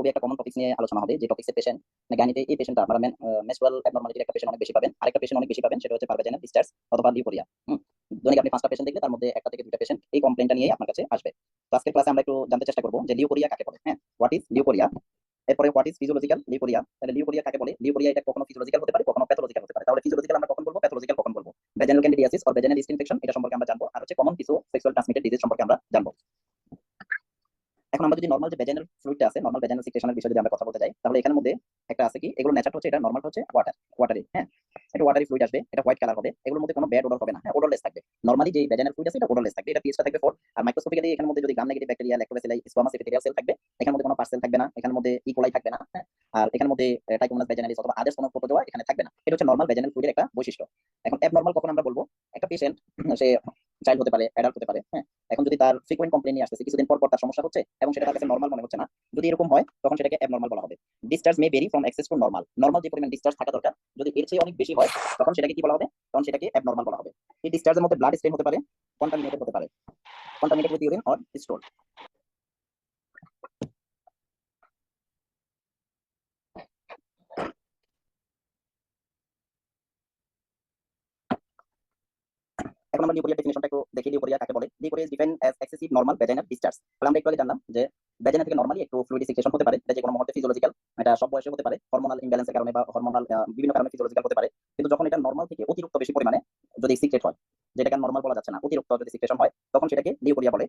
খুবই একটা common topic নিয়ে আলোচনা হবে, যে টপিক্সে পেশেন্ট গাইনিতে এই পেশেন্টটা আমরা মেনস্ট্রুয়াল অ্যাবনরমালিটির একটা পেশেন্ট অনেক বেশি পাবেন, আরেকটা পেশেন্ট অনেক বেশি পাবেন, সেটা হচ্ছে পারভেজাইনাল ডিসচার্জ অথবা লিউকোরিয়া। দৈনিক আপনি 5টা পেশেন্ট দেখলে তার মধ্যে একটা থেকে দুইটা পেশেন্ট এই কমপ্লেনটা নিয়ে আপনার কাছে আসবে। তো আজকের ক্লাসে আমরা একটু জানতে চেষ্টা করবো যে লিউকোরিয়া কাকে বলে। হ্যাঁ, হোয়াট ইজ লিউকোরিয়া, এরপরে হোয়াট ইজ ফিজিওলজিক্যাল লিউকোরিয়া। তাহলে লিউকোরিয়া কাকে বলে, লিউকোরিয়া এটা কখনো ফিজিওলজিক্যাল হতে পারে, কখনো প্যাথোলজিক্যাল হতে পারে। তাহলে ফিজিওলজিক্যাল আমরা কখন বলবো, প্যাথোলজিক্যাল কখন বলবো। Vaginal candidiasis or vaginal yeast infection এটা সম্পর্কে আমরা জানবো, আর হচ্ছে কমন কিছু সেক্সুয়াল ট্রান্সমিটেড ডিজিজ সম্পর্কে আমরা জানবো। এখন আমরা যদি নরমাল যে ভ্যাজাইনাল ফ্লুইডটা আছে, নরমাল ভ্যাজাইনাল সিক্রেশনের বিষয়ে যদি আমরা কথা বলতে যাই, তাহলে এখানের মধ্যে একটা আছে কি, এগুলো ন্যাচারটা হচ্ছে, এটা নরমালটা হচ্ছে ওয়াটারি। হ্যাঁ, এটা ওয়াটারি ফ্লুইড আসবে, এটা হোয়াইট কালার হবে, এগুলোর মধ্যে কোনো ব্যাড ওডর হবে না। হ্যাঁ, ওডরলেস থাকবে। নরমালি যে ভ্যাজাইনাল ফ্লুইড আছে এটা ওডরলেস থাকবে, এটা পিএইচটা থাকবে 4। আর মাইক্রোস্কোপিক্যালি এখানের মধ্যে যদি gram negative bacteria, lactobacilli, squamous epithelial cell থাকবে, এখানের মধ্যে কোনো পার্সেল থাকবে না, এখানের মধ্যে ইকোলাই থাকবে না। হ্যাঁ, আর এখানের মধ্যে টাইকোমোনাস ভ্যাজাইনালিস অথবা আদার্স কোনো প্রোটোজোয়া এখানে থাকবে না। এটা হচ্ছে নরমাল ভ্যাজাইনাল ফ্লুইডের একটা বৈশিষ্ট্য। এখন অ্যাবনরমাল কখন আমরা বলবো, একটা পেশেন্ট সে চাইল্ড হতে পারে, অ্যাডাল্ট হতে পারে। হ্যাঁ, এখন যদি তার ফ্রিকোয়েন্ট কমপ্লেন নিয়ে আসছে, কিছুদিন পর পর তার সমস্যা হচ্ছে এবং সেটা তার কাছে নরমাল মনে হচ্ছে না, যদি এরকম হয় তখন সেটাকে অ্যাবনরমাল বলা হবে। Discharge may vary from excess to normal, normal যে পরিমাণ ডিসচার্জ থাকা দরকার যদি এর চেয়ে অনেক বেশি হয় তখন সেটাকে কি বলা হবে, তখন সেটাকে অ্যাবনরমাল বলা হবে। এই ডিসচার্জের মধ্যে ব্লাড স্টেইন হতে পারে, কন্টামিনেটেড হতে পারে, contaminated with urine or stole. এখন আমরা লিউকোরিয়া ডেফিনিশনটা একটু দেখি, লিউকোরিয়া কাকে বলে। Leucorrhoea is defined as excessive normal vaginal discharge. তাহলে আমরা একটু আগে জানলাম যে ভ্যাজাইনা থেকে নরমালি একটু ফ্লুইড সিক্রেশন হতে পারে, এটা যে কোনো মুহূর্তে ফিজিওলজিক্যাল, এটা সব বয়সে হতে পারে, হরমোনাল ইমব্যালেন্সের কারণে বা হরমোনাল বিভিন্ন কারণে ফিজিওলজিক্যাল হতে পারে। কিন্তু যখন এটা নরমাল থেকে অতিরিক্ত বেশি পরিমাণে যদি সিক্রেট হয়, যেটাকে নরমাল বলা যাচ্ছে না, অতিরিক্ত যদি সিক্রেশন হয় তখন সেটাকে লিউকোরিয়া বলে।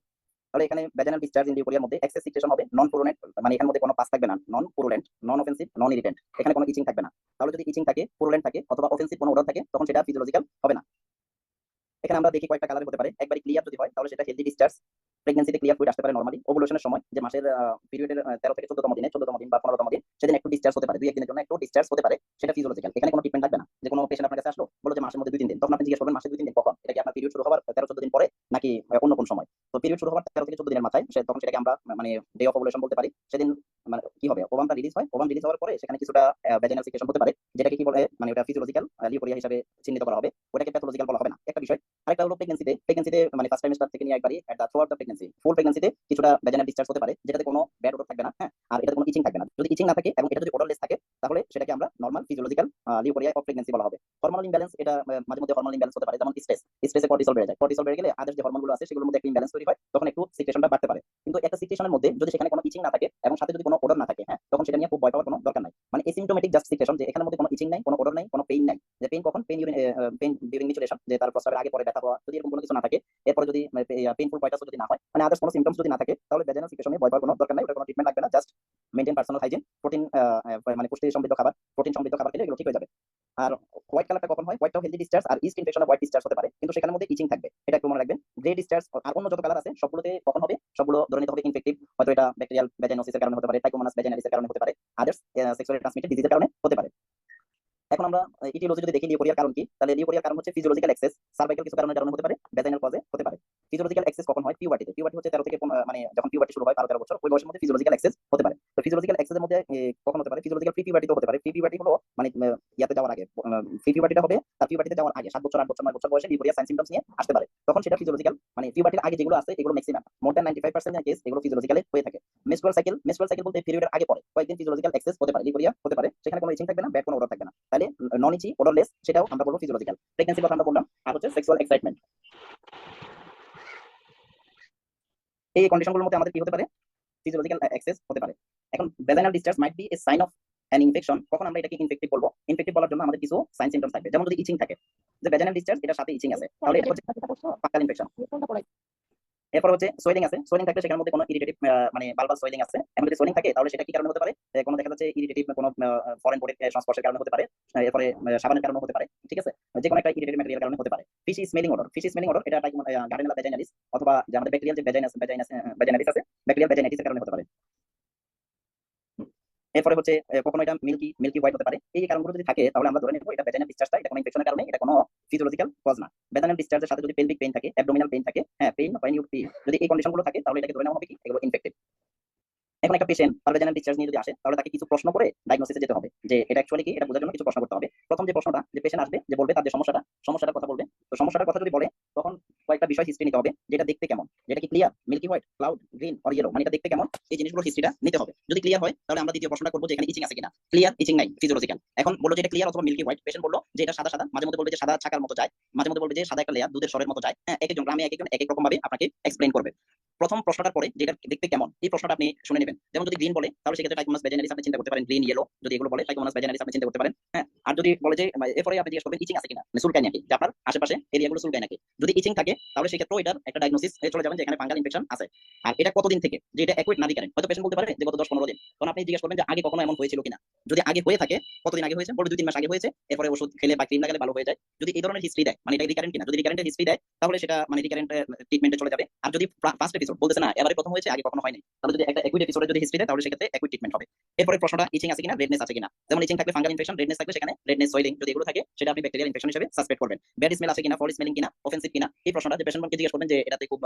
তাহলে এখানে ভ্যাজাইনাল ডিসচার্জ ইন লিউকোরিয়ার মধ্যে এক্সেস সিক্রেশন হবে, নন পুরুলেন্ট, মানে এখানের মধ্যে কোনো পাস থাকবে না, নন পুরুলেন্ট, নন অফেন্সিভ, নন ইরিটেন্ট, এখানে কোনো ইচিং থাকবে না। তাহলে যদি ইচিং থাকে, পুরুলেন্ট থাকে অথবা অফেন্সিভ কোনো ওডর থাকে তখন সেটা ফিজিওলজিক্যাল হবে না। এখানে আমরা দেখি কয়েকটা কালার হতে পারে। একবারে ক্লিয়ার যদি হয় তাহলে সেটা হেলদি ডিসচার্জ। প্রেগন্যান্সিতে ক্লিয়ার ফ্লুইড আসতে পারে নরমালি। ওভুলেশনের সময় যে মাসের পিরিয়ডের 13 থেকে 14তম দিনে, 14তম দিন বা 15তম দিন, সেদিন একটু ডিসচার্জ হতে পারে, 2-1 দিনের জন্য একটু ডিসচার্জ হতে পারে, সেটা ফিজিওলজিক্যাল। এখানে কোনো ট্রিটমেন্ট লাগবে না। যে কোনো পেশেন্ট আপনার কাছে আসলো, বললো যে মাসের মধ্যে 2-3 দিন, তখন আপনি জিজ্ঞেস করবেন মাসে 2-3 দিন কখন, এটা কি আপনার পিরিয়ড শুরু হওয়ার 13-14 দিন পরে নাকি অন্য কোন সময়। তো পিরিয়ড শুরু হওয়ার 13 থেকে 14 দিনের মাথায় তখন সেটাকে আমরা মানে ডে অফ ওভুলেশন বলতে পারি। সেদিন মানে কি হবে, ওভামটা রিলিজ হয়, ওভাম রিলিজ হওয়ার পরে সেখানে কিছুটা ভ্যাজাইনাল সিক্রেশন হতে পারে, যেটাকে কি বলে, মানে ওটা ফিজিওলজিক্যাল লিউকোরিয়া হিসেবে চিহ্নিত করা হবে, ওটাকে প্যাথোলজিক্যাল বলা হবে না, একটা বিষয়। আরেকটা হলো প্রেগন্যান্সিতে মানে ফার্স্ট ট্রাইমেস্টার থেকে নিয়ে একবারই এট দা থ্রুআউট দ্য প্রেগন্যান্সি, ফুল প্রেগন্যান্সিতে কিছুটা ভ্যাজাইনাল ডিসচার্জ হতে পারে, যেটাতে কোনো ব্যাড ওডর থাকবে না। হ্যাঁ, আর এটাতে কোনো ইচিং থাকবে না। যদি ইচিং না থাকে এবং এটা যদি ওডরলেস থাকে তাহলে সেটাকে আমরা normal physiological leucorrhoea of pregnancy বলা হবে। হরমোনাল ইমব্যালেন্স, এটা মাঝে মধ্যে হরমোনাল ইমব্যালেন্স হতে পারে, যেমন স্ট্রেসে কর্টিসল বেড়ে যায়, কর্টিসল বেড়ে গেলে আদার্স যে হরমোনগুলো আছে সেগুলোর মধ্যে একটা ইমব্যালেন্স তৈরি হয়, তখন একটু সিক্রেশনটা বাড়তে পারে। কিন্তু একটা সিক্রেশনের মধ্যে যদি সেখানে কোনো ইচিং না থাকে এবং সাথে যদি কোনো ওডর না থাকে, হ্যাঁ, তখন সেটা নিয়ে খুব ভয় পাওয়ার কোনো দরকার নাই। মানে এসিম্পটোমেটিক জাস্ট সিক্রেশন, যে এখানের মধ্যে কোনো ইচিং নাই, কোনো ওডর নাই, কোনো পেইন নাই। যে পেইন কখন, পেইন ইউরিন, পেইন ডিউরিং মিচুলেশন, যে তার প্রস্রাবের আগে পরে ব্যথা হওয়া, যদি এরকম কোনো কিছু না থাকে, এরপরে যদি পেইনফুল কয়টাস যদি না হয়, মানে আদার্স কোনো সিমটমস যদি না থাকে, তাহলে ভ্যাজাইনাল সিক্রেশনে ভয় পাওয়ার কোনো দরকার নাই, ওটা কোনো ট্রিটমেন্ট লাগবে না। Just maintain personal hygiene, protein মানে পুষ্টি সমৃদ্ধ খাবার, প্রোটিন সমৃদ্ধ খাবার খেলে এগুলো ঠিক হয়ে যাবে। আর হোয়াইট কালারটা কখন হয়, হোয়াইটটাও হেলদি ডিসচার্জ, আর ইস্ট ইনফেকশনে হোয়াইট ডিসচার্জ হতে পারে, কিন্তু সেখানের মধ্যে ইচিং থাকবে, এটা একটু মনে রাখবেন। গ্রে ডিসচার্জ আর অন্য যত কালার আছে সবগুলোতে কখন হবে, সবগুলো ধরে নিতে হবে ইনফেক্টিভ, হয়তো এটা ব্যাকটেরিয়াল ভ্যাজাইনোসিসের কারণে হতে পারে, টাইকোমোনাস ভ্যাজাইনালিসের কারণে হতে পারে, আদার্স সেক্সুয়ালি ট্রান্সমিটেড ডিজিজের কারণে হতে পারে। এখন আমরা ইটিওলজি যদি দেখি লিউকোরিয়ার কারণ কি, তাহলে লিউকোরিয়ার কারণ হচ্ছে ফিজিওলজিক্যাল এক্সেস, সার্ভাইকাল কিছু কারণে হতে পারে, ভ্যাজাইনাল কজে হতে পারে। ফিজিওলজিক্যাল এক্সেস কখন হয়, পিউবার্টিতে। পিউবার্টি হচ্ছে 13 থেকে মানে যখন পিউবার্টি শুরু হয় 12-13 বছর, ওই বয়সের মধ্যে ফিজিওলজিক্যাল এক্সেস হতে পারে। তো ফিজিওলজিক্যাল এক্সেসের মধ্যে কখন হতে পারে, ফিজিওলজিক্যাল প্রি পিউবার্টিতে হতে পারে। প্রি পিউবার্টি হলো মানে ইয়াতে যাওয়ার আগে, প্রি পিউবার্টিটা হবে তার পিউবার্টিতে যাওয়ার আগে 7 বছর, 8 বছর, 9 বছর বয়সে লিউকোরিয়া সাইন সিম্পটমস নিয়ে আসতে পারে, তখন সেটা ফিজিওলজিক্যাল। মানে পিউবার্টির আগে যেগুলো আছে এগুলো ম্যাক্সিমাম মোর দ্যান 95% কেস এগুলো ফিজিওলজিক্যালি হয়ে থাকে। মেনস্ট্রুয়াল সাইকেল বলতে পিরিয়ডের আগে পরে কয়েকদিন ফিজিওলজিক্যাল এক্সেস হতে পারে, লিউকোরিয়া হতে পারে, সেখানে কোনো ইচিং থাকবে না, ব্যাড কোনো ওডর থাকবে না, তাহলে নন ইচি ওডরলেস সেটাও আমরা বলবো ফিজিওলজিক্যাল। প্রেগন্যান্সির কথা আমরা বললাম, আর হচ্ছে সেক্সুয়াল এক্সাইটমেন্ট, এই কন্ডিশনগুলোর মধ্যে আমাদের কি হতে পারে, ফিজিওলজিক্যাল অ্যাক্সেস হতে পারে। এখন vaginal discharge might be a sign of an infection, কখন আমরা এটাকে ইনফেক্টিভ বলবো। ইনফেক্টিভ বলার জন্য আমাদের কিছু সাইন সিম্পটমস থাকবে, যেমন যদি ইচিং থাকে, যে ভ্যাজাইনাল ডিসচার্জ এটার সাথে ইচিং আছে, তাহলে এটা হচ্ছে ফাঙ্গাল ইনফেকশন। এরপর হচ্ছে সোয়েলিং আছে, সোয়েলিং থাকলে সেখানের মধ্যে কোনো ইরিটেটিভ মানে বালবাল সোয়েলিং আছে। এখন যদি সোয়েলিং থাকে তাহলে সেটা কি কারণে হতে পারে, কোনো দেখা যাচ্ছে ইরিটেটিভ কোনো ফরেন বডির সংস্পর্শের কারণে হতে পারে, এরপরে সাবানের কারণে হতে পারে, ঠিক আছে, যে কোনো একটা ইরিটেটিভ ম্যাটেরিয়াল কারণে হতে পারে। Fishy smelling odour, fishy smelling odour এটা গার্ডেনালা ভ্যাজাইনালিস অথবা যে আমাদের ব্যাকটেরিয়াল যে ভ্যাজাইনালিস আছে, ব্যাকটেরিয়াল ভ্যাজাইনাইটিসের কারণে হতে পারে। এরপরে হচ্ছে কখনো এটা মিল্কি মিল্কি হোয়াইট হতে পারে। এই কারণগুলো যদি থাকে তাহলে আমরা ধরে নেব এটা ভ্যাজাইনাল ডিসচার্জটা, এটা কোনো ইনফেকশনের কারণে, এটা কোনো ফিজিওলজিক্যাল কজ না। ভ্যাজাইনাল ডিসচার্জের সাথে যদি পেলভিক পেইন থাকে, অ্যাবডোমিনাল পেইন থাকে, হ্যাঁ পেইন বা যদি এই কন্ডিশনগুলো থাকে তাহলে এটাকে ধরে নেওয়া হবে কি এগুলো ইনফেক্টেড। এখন একটা পেশেন্ট তার ভ্যাজাইনাল ডিসচার্জ নিয়ে যদি আসে তাহলে তাকে কিছু প্রশ্ন করে ডায়াগনোসিসে যেতে হবে যে এটা অ্যাকচুয়ালি কি, এটা বোঝার জন্য কিছু প্রশ্ন করতে হবে। প্রথম যে প্রশ্নটা, যে পেশেন্ট আসবে, যে বলবে তার যে সমস্যাটার কথা বলবে, তো সমস্যাটার কথা যদি বলে তখন কয়েকটা বিষয় হিস্ট্রি নিতে হবে, যেটা দেখতে কেমন, যেটা কি clear, milky white, cloud, green or yellow, মানে এটা দেখতে কেমন, এই জিনিসগুলো হিস্ট্রিটা নিতে হবে। যদি ক্লিয়ার হয় তাহলে আমরা দ্বিতীয় প্রশ্নটা করবো যে এখানে ইচিং আছে কিনা। ক্লিয়ার, ইচিং নাই, ফিজিওলজিক্যাল। এখন বললো যে এটা ক্লিয়ার অথবা মিল্কি হোয়াইট। পেশেন্ট বললো যে এটা সাদা সাদা, মাঝে মধ্যে বলবে যে সাদা ছাকার মতো যায়, মাঝে মধ্যে বলবে যে সাদা একটা লেয়ার দুধের সরের মতো যায়। হ্যাঁ, এক একজন গ্রামে এক একজন এক এক রকম ভাবে আপনাকে এক্সপ্লেইন করবে। প্রথম প্রশ্নটার পরে যেটা দেখতে কেমন, এই প্রশ্নটা আপনি শুনে নেবেন। যেমন যদি গ্রিন বলে তাহলে সেক্ষেত্রে ট্রাইকোমোনাস ভ্যাজাইনালিস আপনি চিন্তা করতে পারেন, গ্রিন ইয়েলো যদি এগুলো বলে ট্রাইকোমোনাস ভ্যাজাইনালিস আপনি চিন্তা করতে পারেন। হ্যাঁ, আর যদি বলে যে এরপরে আপনি জিজ্ঞেস করবেন ইচিং আছে কিনা, মানে চুলকায় নাকি, যে আপনার আশেপাশে এরিয়াগুলো চুলকায় নাকি। যদি ইচিং থাকে তাহলে সেক্ষেত্রে এটার একটা ডায়াগনোসিস চলে যাবেন যে এখানে ফাঙ্গাল ইনফেকশন আছে। আর এটা কতদিন থেকে, যে এটা অ্যাকুইট না রিকারেন্ট, হয়তো পেশেন্ট বলতে পারে যে গত 10-15 দিন, তখন আপনি জিজ্ঞেস করবেন যে আগে কখনো এমন হয়েছিল কিনা। যদি আগে হয়ে থাকে, কতদিন আগে হয়েছে, বলে 2-3 মাস আগে হয়েছে, এরপরে ওষুধ খেলে বা ক্রিম লাগালে ভালো হয়ে যায়। যদি এই ধরনের হিস্ট্রি দেয় মানে এটা রিকারেন্ট কিনা, যদি রিকারেন্টের হিস্ট্রি দেয় তাহলে সেটা মানে রিকারেন্ট ট্রিটমেন্টে চলে যাবে। আর যদি ফার্স্ট এপিসোড বলতেছে না এবারে প্রথম হয়েছে আগে কখনো হয়নি, তাহলে যদি একটা অ্যাকুইট এপিসোডে যদি হিস্ট্রি দেয় তাহলে সেক্ষেত্রে অ্যাকুইট ট্রিটমেন্ট হবে। এরপরে প্রশ্নটা ইচিং আছে কিনা, রেডনেস আছে কিনা। যেমন ইচিং থাকলে ফাঙ্গাল ইনফেকশন, রেডনেস থাকলে সেখানে রেডনেস, সোয়েলিং যদি এগুলো থাকে সেটা আপনি ব্যাকটেরিয়াল ইনফেকশন হিসেবে সাসপেক্ট করবেন। ব্যাড স্মেল আছে কিনা, ফল স্মেলিং কিনা, অফেন্সিভ কিনা, এই প্রশ্নটা যে পেশেন্টকে জিজ্ঞেস করবেন যে এটাতে খুব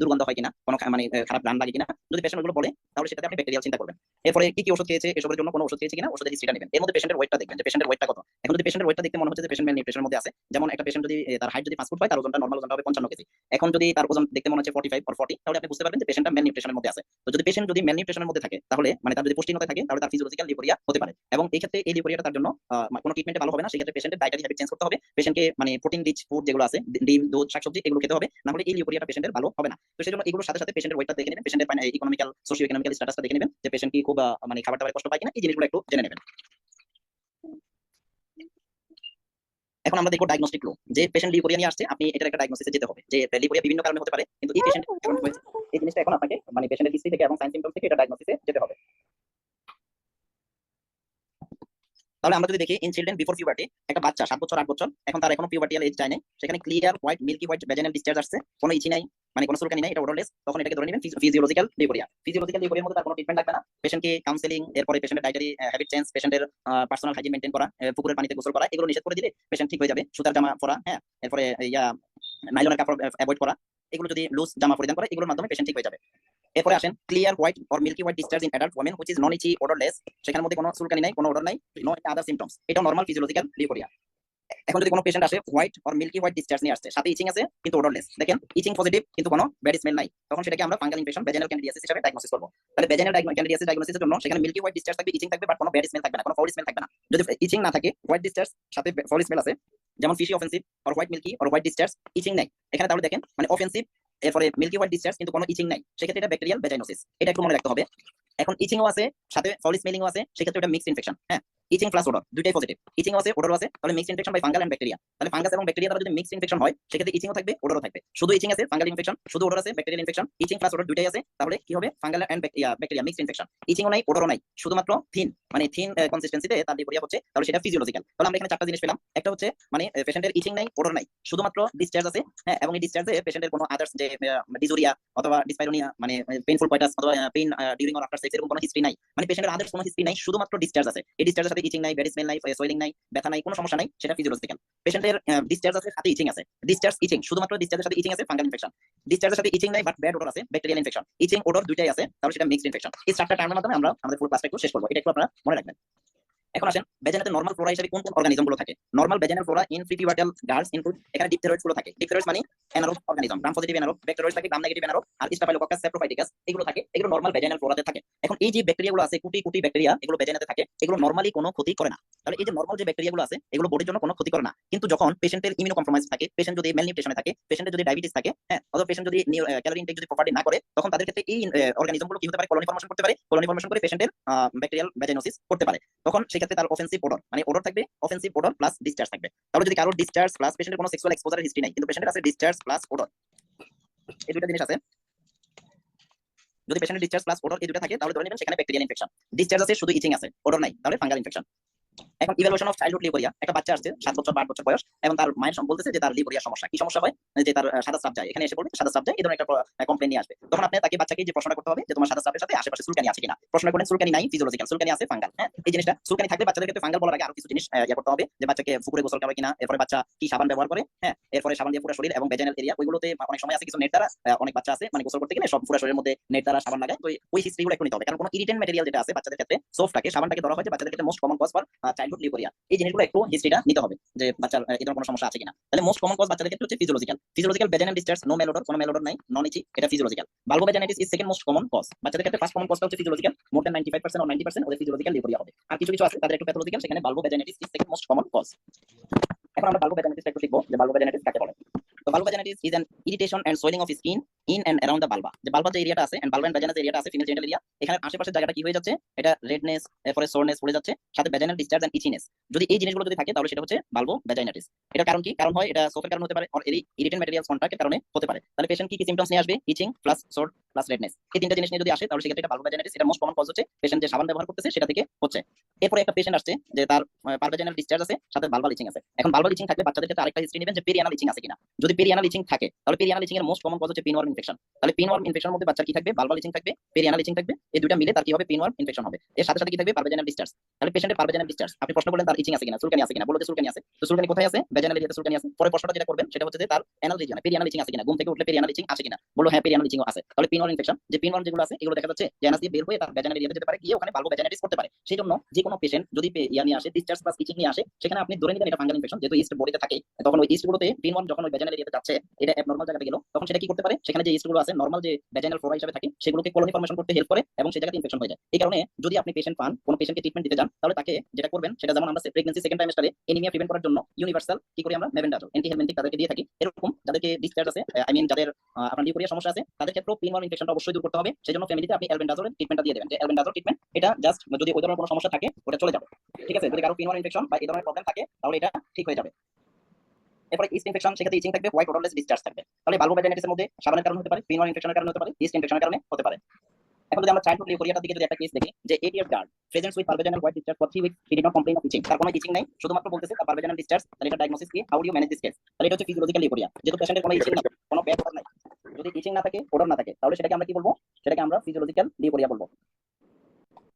দুর্গন্ধ হয় কিনা, কোনো মানে খারাপ গান লাগে কিনা। যদি পেশেন্ট ওগুলো বলে তাহলে সেটাতে আপনি ব্যাকটেরিয়াল চিন্তা করবেন। এরপরে কি কি ওষুধ খেয়েছে, এসবের জন্য কোনো ওষুধ খেয়েছে কিনা, ওষুধের হিস্ট্রিটা নেবেন। এর মধ্যে পেশেন্টের ওয়েটটা দেখবেন যে পেশেন্টের ওয়েটটা কত। এখন যদি পেশেন্টের ওয়েটটা দেখতে মনে হচ্ছে যে পেশেন্ট ম্যাল নিউট্রিশনের মধ্যে আছে, যেমন একটা পেশেন্ট যদি তার হাইট যদি 5 ফুট হয়, তার ওজনটা নরমাল ওজনটা হবে 55 কেজি। এখন যদি তার ওজন দেখতে মনে হচ্ছে 45 or 40, তাহলে আপনি বুঝতে পারবেন যে পেশেন্টটা ম্যাল নিউট্রিশনের মধ্যে আছে। তো যদি পেশেন্ট যদি ম্যাল নিউট্রিশনের মধ্যে থাকে তাহলে মানে তার যদি পুষ্টিহীনতা থাকে তাহলে তার ফিজিওলজিক্যাল লিউকোরিয়া হতে পারে। এবং এই ক্ষেত্রে এই লিউকোরিয়াটা তার জন্য কোনো ট্রিটমেন্টে ভালো হবে না। সেক্ষেত্রে পেশেন্টের ডায়েটারি হ্যাবিট চেঞ্জ করতে হবে। পেশেন্টকে মানে প্রোটিন রিচ ফুড যেগুলো আছে, ডিম, দুধ, শাকসবজি, এগুলো খেতে হবে, না হলে এই লিউকোরিয়াটা পেশেন্টের ভালো হবে না। তো সেজন্য এগুলোর সাথে সাথে পেশেন্টের ওয়েটটা দেখে নেবেন, পেশেন্টের ইকোনমিক্যাল সোশিও ইকোনমিক্যাল স্ট্যাটাসটা দেখে নেবেন যে পেশেন্ট কি খুব মানে খাবার দাবার কষ্ট পায় কিনা, এই জিনিসগুলো একটু জেনে নেবেন। এখন আমরা দেখবো ডায়াগনস্টিক ক্লু, যে পেশেন্ট লিউকোরিয়া নিয়ে আসছে, আপনি এটার একটা ডায়াগনোসিসে যেতে হবে যে লিউকোরিয়া বিভিন্ন কারণে হতে পারে, কিন্তু এই পেশেন্ট এখন হয়েছে, এই জিনিসটা এখন আপনাকে মানে পেশেন্টের হিস্ট্রি থেকে এবং সাইন সিম্পটম থেকে এটা ডায়াগনোসিসে যেতে হবে। তাহলে আমরা যদি দেখি ইন চিলড্রেন বিফোর পিউবার্টি, একটা বাচ্চা 7 বছর 8 বছর, এখন তার এখনো পিউবার্টিয়াল এজ যায় নাই, সেখানে clear white milky white vaginal discharge আসছে, কোনো ইচি নাই, মানে কোনো চুলকানি নাই, এটা ওডরলেস, তখন এটাকে ধরে নেবেন ফিজিওলজিক্যাল লিউকোরিয়া। ফিজিওলজিক্যাল লিউকোরিয়ার মধ্যে তার কোনো ট্রিটমেন্ট লাগবে না। পেশেন্টকে কাউন্সেলিং, এরপরে পেশেন্টের ডায়েটারি হ্যাবিট চেঞ্জ, পেশেন্টের পার্সোনাল হাইজিন মেইনটেইন করা, পুকুরের পানিতে গোসল করা, এগুলো নিষেধ করে দিলে পেশেন্ট ঠিক হয়ে যাবে। সুতার জামা পরা, হ্যাঁ, এরপরে নাইলনের কাপড় অ্যাভয়েড করা, এগুলো যদি লুজ জামা পরিধান করে, এগুলোর মাধ্যমে পেশেন্ট ঠিক হয়ে যাবে। এরপরে আসেন clear white or milky white discharge in adult women which is non itchy odourless, সেখানের মধ্যে কোনো চুলকানি নাই, কোনো ওডর নাই, নো আদার সিম্পটমস, এটা নরমাল ফিজিওলজিক্যাল লিউকোরিয়া। এখন যদি কোনো পেশেন্ট আসে white or milky white discharge নিয়ে আসছে, সাথে ইচিং আছে কিন্তু ওডরলেস, দেখেন ইচিং পজিটিভ কিন্তু কোনো ব্যাড স্মেল নাই, তখন সেটাকে আমরা ফাঙ্গাল ইনফেকশন ভ্যাজাইনাল ক্যান্ডিডিয়াসিস হিসেবে ডায়াগনোসিস করব। তাহলে ভ্যাজাইনাল ক্যান্ডিডিয়াসিস ডায়াগনোসিসের জন্য সেখানে মিল্কি হোয়াইট ডিসচার্জ থাকবে, ইচিং থাকবে, বাট কোনো ব্যাড স্মেল থাকবে না, কোনো ফাউল স্মেল থাকবে না। যদি ইচিং না থাকে, হোয়াইট ডিসচার্জ সাথে ফাউল স্মেল আছে, যেমন fishy offensive or white milky or white discharge, itching নাই এখানে, তাহলে দেখেন মানে অফেন্সিভ, এরপরে মিল্কি হোয়াইট ডিসচার্জ কিন্তু কোনো ইচিং নাই, সেক্ষেত্রে এটা ব্যাকটেরিয়াল ভ্যাজাইনোসিস, এটা একটু মনে রাখতে হবে। এখন ইচিংও আছে সাথে ফাউল স্মেলিংও আছে, সেক্ষেত্রে এটা মিক্সড ইনফেকশন। হ্যাঁ, ইচিং প্লাস ওডর দুইটাই পজিটিভ, ইচিংও আছে ওডরও আছে, তাহলে mixed infection by fungal and bacteria. তাহলে ফাঙ্গাস এবং ব্যাকটেরিয়া দ্বারা যদি মিক্সড ইনফেকশন হয়, সেক্ষেত্রে ইচিংও থাকবে ওডরও থাকবে। শুধু ইচিং আছে ফাঙ্গাল ইনফেকশন, শুধু ওডর আছে bacterial infection, itching plus odour দুইটাই আছে, তাহলে কি হবে fungal and bacteria mixed infection. ইচিংও নাই ওডরও নাই, শুধুমাত্র থিন মানে থিন কনসিস্টেন্সিতে তার লিউকোরিয়া হচ্ছে, তাহলে সেটা ফিজিওলজিক্যাল। তাহলে আমরা এখানে চারটা জিনিস পেলাম, একটা হচ্ছে মানে পেশেন্টের ইচিং নাই ওডর নাই, শুধুমাত্র ডিসচার্জ আছে, হ্যাঁ, এবং এই ডিসচার্জে পেশেন্টের কোনো আদার্স যে ডিজুরিয়া অথবা ডিসপাইরোনিয়া মানে পেইনফুল কয়টাস অথবা pain during or after sex এরকম কোনো হিস্ট্রি নাই, মানে পেশেন্টের আদার্স কোনো হিস্ট্রি নাই, শুধুমাত্র ডিসচার্জ আছে। এই ডিসচার্জের সাথে ইচিং নাই, ব্যাড স্মেল নাই, সোয়েলিং নাই, ব্যথা নাই, কোনো সমস্যা নাই, সেটা ফিজিওলজিক্যাল। পেশেন্টের ডিসচার্জ আছে সাথে ইচিং আছে, ডিসচার্জ ইচিং, শুধুমাত্র ডিসচার্জের সাথে ইচিং আছে ফাঙ্গাল ইনফেকশন, ডিসচার্জের সাথে ইচিং নাই বাট ব্যাড ওডর আছে ব্যাকটেরিয়াল ইনফেকশন, ইচিং ওডর দুইটাই আছে, তাহলে সেটা মিক্সড ইনফেকশন। এই চারটা টার্মের মাধ্যমে আমরা আমাদের পুরো ক্লাসটা একটু শেষ করবো, এটা একটু আপনারা মনে রাখবেন। এখন আসেন ভ্যাজাইনাতে নরমাল ফ্লোরা হিসেবে কোন কোন অর্গানিজম গুলো থাকে। Normal vaginal flora in prepubertal girls include, এখানে ডিপথেরয়েডস গুলো থাকে। ডিপথেরয়েডস মানে অ্যানারোব অর্গানিজম, গ্রাম পজিটিভ অ্যানারোব, ব্যাকটেরিয়াস থাকে, গ্রাম নেগেটিভ অ্যানারোব, আর স্টাফাইলোকক্কাস সেপ্রোফাইটিকাস এগুলো থাকে, এগুলো নরমাল ভ্যাজাইনাল ফ্লোরাতে থাকে। এখন এই যে ব্যাকটেরিয়া গুলো আছে, কোটি কোটি ব্যাকটেরিয়া, এগুলো ভ্যাজাইনাতে থাকে, এগুলো নরমালি কোনো ক্ষতি করে না। তাহলে এই যে নরমাল যে ব্যাকটেরিয়া গুলো আছে, এগুলো বডির জন্য কোনো ক্ষতি করে না, কিন্তু যখন পেশেন্টের ইমিউনো কম্প্রোমাইজ থাকে, পেশেন্ট যদি ম্যালনিউট্রিশনে থাকে, পেশেন্টের যদি ডায়াবেটিস থাকে, হ্যাঁ, অথবা পেশেন্ট যদি ক্যালোরি ইনটেক যদি প্রপারলি না করে, তখন তাদের ক্ষেত্রে এই অর্গানিজম গুলো কি হতে পারে, কলোনি ফর্মেশন করতে পারে, কলোনি ফর্মেশন করে পেশেন্টের ব্যাকটেরিয়াল ভ্যাজাইনোসিস করতে পারে। তখন সেক্ষেত্রে তার অফেন্সিভ ওডর মানে ওডর থাকবে, অফেন্সিভ ওডর প্লাস ডিসচার্জ থাকবে। তাহলে যদি কারো ডিসচার্জ প্লাস পেশেন্টের কোনো সেক্সুয়াল এক্সপোজারের হিস্ট্রি নাই, কিন্তু পেশেন্টের আছে ডিসচার্জ প্লাস ওডর, এই দুটো জিনিস আছে, যদি পেশেন্টের ডিসচার্জ প্লাস ওডর এই দুটো থাকে, তাহলে ধরে নেবেন সেখানে ব্যাকটেরিয়াল ইনফেকশন। ডিসচার্জ আছে শুধু ইচিং আছে, ওডর নাই, তাহলে ফাঙ্গাল ইনফেকশন। এখন ইভ্যালুয়েশন অফ চাইল্ডহুড লিউকোরিয়া, একটা বাচ্চা আসছে 7 বছর বা 8 বছর বয়স, এবং তার মায়ের বলতেছে যে তার লিউকোরিয়া সমস্যা। কি সমস্যা হয়? যে তার সাদা স্রাব যায়, এখানে এসে বলবে সাদা স্রাব যায়, এই ধরনের একটা কমপ্লেইন নিয়ে আসবে। তখন আপনি তাকে বাচ্চাকে যে প্রশ্নটা করতে হবে যে তোমার সাদা স্রাবের সাথে আশেপাশে চুলকানি আছে কিনা। প্রশ্ন করেন চুলকানি নাই, ফিজিওলজিক্যাল, চুলকানি আছে ফাঙ্গাল। হ্যাঁ, এই জিনিসটা চুলকানি থাকলে বাচ্চাদের ক্ষেত্রে ফাঙ্গাল বলার আগে আরো কিছু জিনিস ইয়া করতে হবে, যে বাচ্চাকে পুকুরে গোসল করাবে কিনা, এরপরে বাচ্চা কি সাবান ব্যবহার করে, হ্যাঁ, এরপরে সাবান দিয়ে পুরো শরীর এবং ভেজাইনাল এরিয়া ওইগুলোতে অনেক সময় আছে কিছু নেট দ্বারা, অনেক বাচ্চা আছে মানে গোসল করতে গেলে সব পুরো শরীরের মধ্যে নেট দ্বারা সাবান লাগায়। তো ওই হিস্ট্রিগুলো একটু নিতে হবে, কারণ কোনো ইরিটেন্ট ম্যাটেরিয়াল যেটা আছে বাচ্চাদের ক্ষেত্রে সোফটাকে সাবানটাকে ধরা হয় যে বাচ্চাদের ক্ষেত্রে most common cause for childhood leucorrhoea. এই জিনিসগুলো একটু হিস্ট্রিটা নিতে হবে যে বাচ্চার এই ধরনের কোনো সমস্যা আছে কিনা। তাহলে মোস্ট কমন কজ বাচ্চাদের ক্ষেত্রে হচ্ছে physiological. Physiological vaginal discharge, no malodour, কোনো মেল অডর নাই, নন ইচি, এটা physiological. Vulvovaginitis is second most common cause. বাচ্চাদের ক্ষেত্রে ফার্স্ট কমন কজটা হচ্ছে ফিজিওলজিক্যাল, মোর দ্যান 95% or 90% ওদের ফিজিওলজিক্যাল লিউকোরিয়া হবে। আর কিছু কিছু আছে তাদের একটু প্যাথোলজিক্যাল, সেখানে vulvovaginitis is second most common cause. এখন আমরা বাল্বোভেজাইনাইটিস একটু শিখবো যে বাল্বোভেজাইনাইটিস কাকে বলে। তো vulvovaginitis is an irritation and swelling of skin in and around the বাল্বা। যে বাল্বার যে এরিয়াটা আছে এন্ড বাল্বা এন্ড ভ্যাজাইনাস এরিয়াটা আছে, ফিমেল জেনিটাল এরিয়া, এখানে আশেপাশের জায়গাটা কি হয়ে যাচ্ছে, এটা রেডনেস, এরপরে সোরনেস পড়ে যাচ্ছে, সাথে ভ্যাজাইনাল ডিসচার্জ এন্ড ইচিনেস। যদি এই জিনিসগুলো যদি থাকে তাহলে সেটা হচ্ছে বাল্বোভেজাইনাইটিস। এটা কারণ কি? কারণ হয় এটা সোফের কারণে হতে পারে, আর এরি ইরিটেন্ট ম্যাটেরিয়ালস কন্টাক্টের কারণে হতে পারে। তাহলে পেশেন্ট কি কি সিম্পটমস নিয়ে আসবে? ইচিং প্লাস সোর প্লাস রেডনেস, এই তিনটা জিনিস নিয়ে যদি আসে তাহলে সেক্ষেত্রে এটা বাল্বোভেজাইনাইটিস। এটা মোস্ট কমন কজ হচ্ছে পেশেন্ট যে সাবান ব্যবহার করতেছে সেটা থেকে হচ্ছে। এরপরে একটা পেশেন্ট আসছে যে তার পারভেজাইনাল ডিসচার্জ আছে, সাথে বাল্বার ইচিং আছে। এখন বাল্বার ইচিং থাকলে বাচ্চাদের ক্ষেত্রে আরেকটা হিস্ট্রি নেবেন যে পেরিয়ানাল ইচিং আছে কিনা। যদি পেরিয়ানাল ইচিং থাকে তাহলে পেরিয়ানাল ইচিং এর মোস্ট কমন কজ হচ্ছে পিনওয়ার্ম ইনফেকশন। তাহলে পিনওয়ার্ম ইনফেকশনের মধ্যে বাচ্চার কি থাকবে? বাল্বার ইচিং থাকবে, পেরিয়ানাল ইচিং থাকবে, এই দুটো মিলে তার কি হবে? পিনওয়ার্ম ইনফেকশন হবে। এর সাথে সাথে কি থাকবে? পারভেজাইনাল ডিসচার্জ। তাহলে পেশেন্টের পারভেজাইনাল ডিসচার্জ, আপনি প্রশ্ন করলেন তার ইচিং আছে কিনা, চুলকানি আছে কিনা, বলতে চুলকানি আছে। তো চুলকানি কোথায় আছে? ভ্যাজাইনাল এরিয়াতে চুলকানি আছে। পরে প্রশ্নটা যেটা করবেন সেটা হচ্ছে যে তার অ্যানাল রিজিয়নে পেরিয়ানাল ইচিং আছে কিনা, ঘুম থেকে উঠলে পেরিয়ানাল ইচিং আছে কিনা, বলো হ্যাঁ পেরিয়ানাল ইচিং আছে। তাহলে পিনওয়ার্ম ইনফেকশন, যে পিনওয়ার্ম যেগুলো আছে এগুলো দেখা যাচ্ছে যে অ্যানাস দিয়ে বের হয়ে তার ভ্যাজাইনাল এরিয়াতে যেতে পারে, গিয়ে ওখানে বাল্বোভেজাইনাইটিস করতে পারে। সেই জন্য যে কোনো পেশেন্ট যদি ইয়া নিয়ে আসে, ডিসচার্জ প্লাস ইচিং নিয়ে আসে, সেখানে আপনি ধরে নিবেন এটা ফাঙ্গাল ইনফেকশন, যেহেতু ইস্ট বডিতে থাকে। তখন ওই ইস্ট গুলোতে পিনওয়ার্ম যখন ওই ভ্যাজাইনাল এরিয়াতে যাচ্ছে, এটা অ্যাবনরমাল জায়গাতে গেল, তখন সেটা কি করতে পারে? সেখানে যে ইস্ট গুলো আছে নরমাল যে ভ্যাজাইনাল ফ্লোরা হিসেবে থাকে সেগুলোকে কলোনি ফর্মেশন করতে হেল্প করে এবং সেই জায়গাতে ইনফেকশন হয়ে যায়। এই কারণে যদি আপনি পেশেন্ট পান, কোনো পেশেন্টকে ট্রিটমেন্ট দিতে যান, তাহলে তাকে যেটা করবেন সেটা, যেমন আমরা প্রেগন্যান্সি সেকেন্ড ট্রাইমেস্টারে এনিমিয়া প্রিভেন্ট করার জন্য ইউনিভার্সাল কি করি আমরা? মেবেন্ডাজল, অ্যান্টি হেলমেন্টিক তাদেরকে দিয়ে থাকি। এরকম যাদেরকে ডিসচার্জ আছে, আই মিন যাদের আপনার লিউকোরিয়া সমস্যা আছে, তাদের ক্ষেত্রে পিনওয়ার্ম ইনফেকশনটা অবশ্যই দূর করতে হবে। সেজন্য ফ্যামিলিতে আপনি অ্যালবেন্ডাজলের ট্রিটমেন্টটা দিয়ে দেবেন, যে অ্যালবেন্ডাজল ট্রিটমেন্ট এটা জাস্ট যদি ওই ধরনের কোনো সমস্যা থাকে ওটা চলে যাবে। ঠিক আছে? যদি কারো পিনওয়ার্ম ইনফেকশন বা এই ধরনের প্রবলেম থাকে তাহলে এটা ঠিক হয়ে যাবে। এরপরে ইস্ট ইনফেকশন, সেক্ষেত্রে ইচিং থাকবে, হোয়াইট অডরলেস ডিসচার্জ থাকবে। তাহলে বাল্বোভেজাইনাইটিসের মধ্যে সাবানের কারণে হতে পারে, পিনওয়ার্ম ইনফেকশনের কারণে হতে পারে, ইস্ট ইনফেকশনের কারণে হতে পারে। এখন যদি আমরা চাইল্ডহুড লিউকোরিয়াটার দিকে যদি একটা কেস দেখি, যে 8 years girl presents with per vaginal white discharge for 3 weeks, he did not complain of itching. তার কোনো ইচিং নাই, শুধুমাত্র বলতেছে তার পারভেজাইনাল ডিসচার্জ। তাহলে এটা ডায়াগনোসিস কি? How do you manage this case? তাহলে এটা হচ্ছে ফিজিওলজিক্যাল লিউকোরিয়া। যেহেতু পেশেন্টের কোনো ইচিং নাই, কোনো ব্যাড অর্ডার নাই, যদি ইচিং না থাকে, অর্ডার না থাকে, তাহলে সেটাকে আমরা কি বলবো? সেটাকে আমরা ফিজিওলজিক্যাল লিউকোরিয়া বলবো।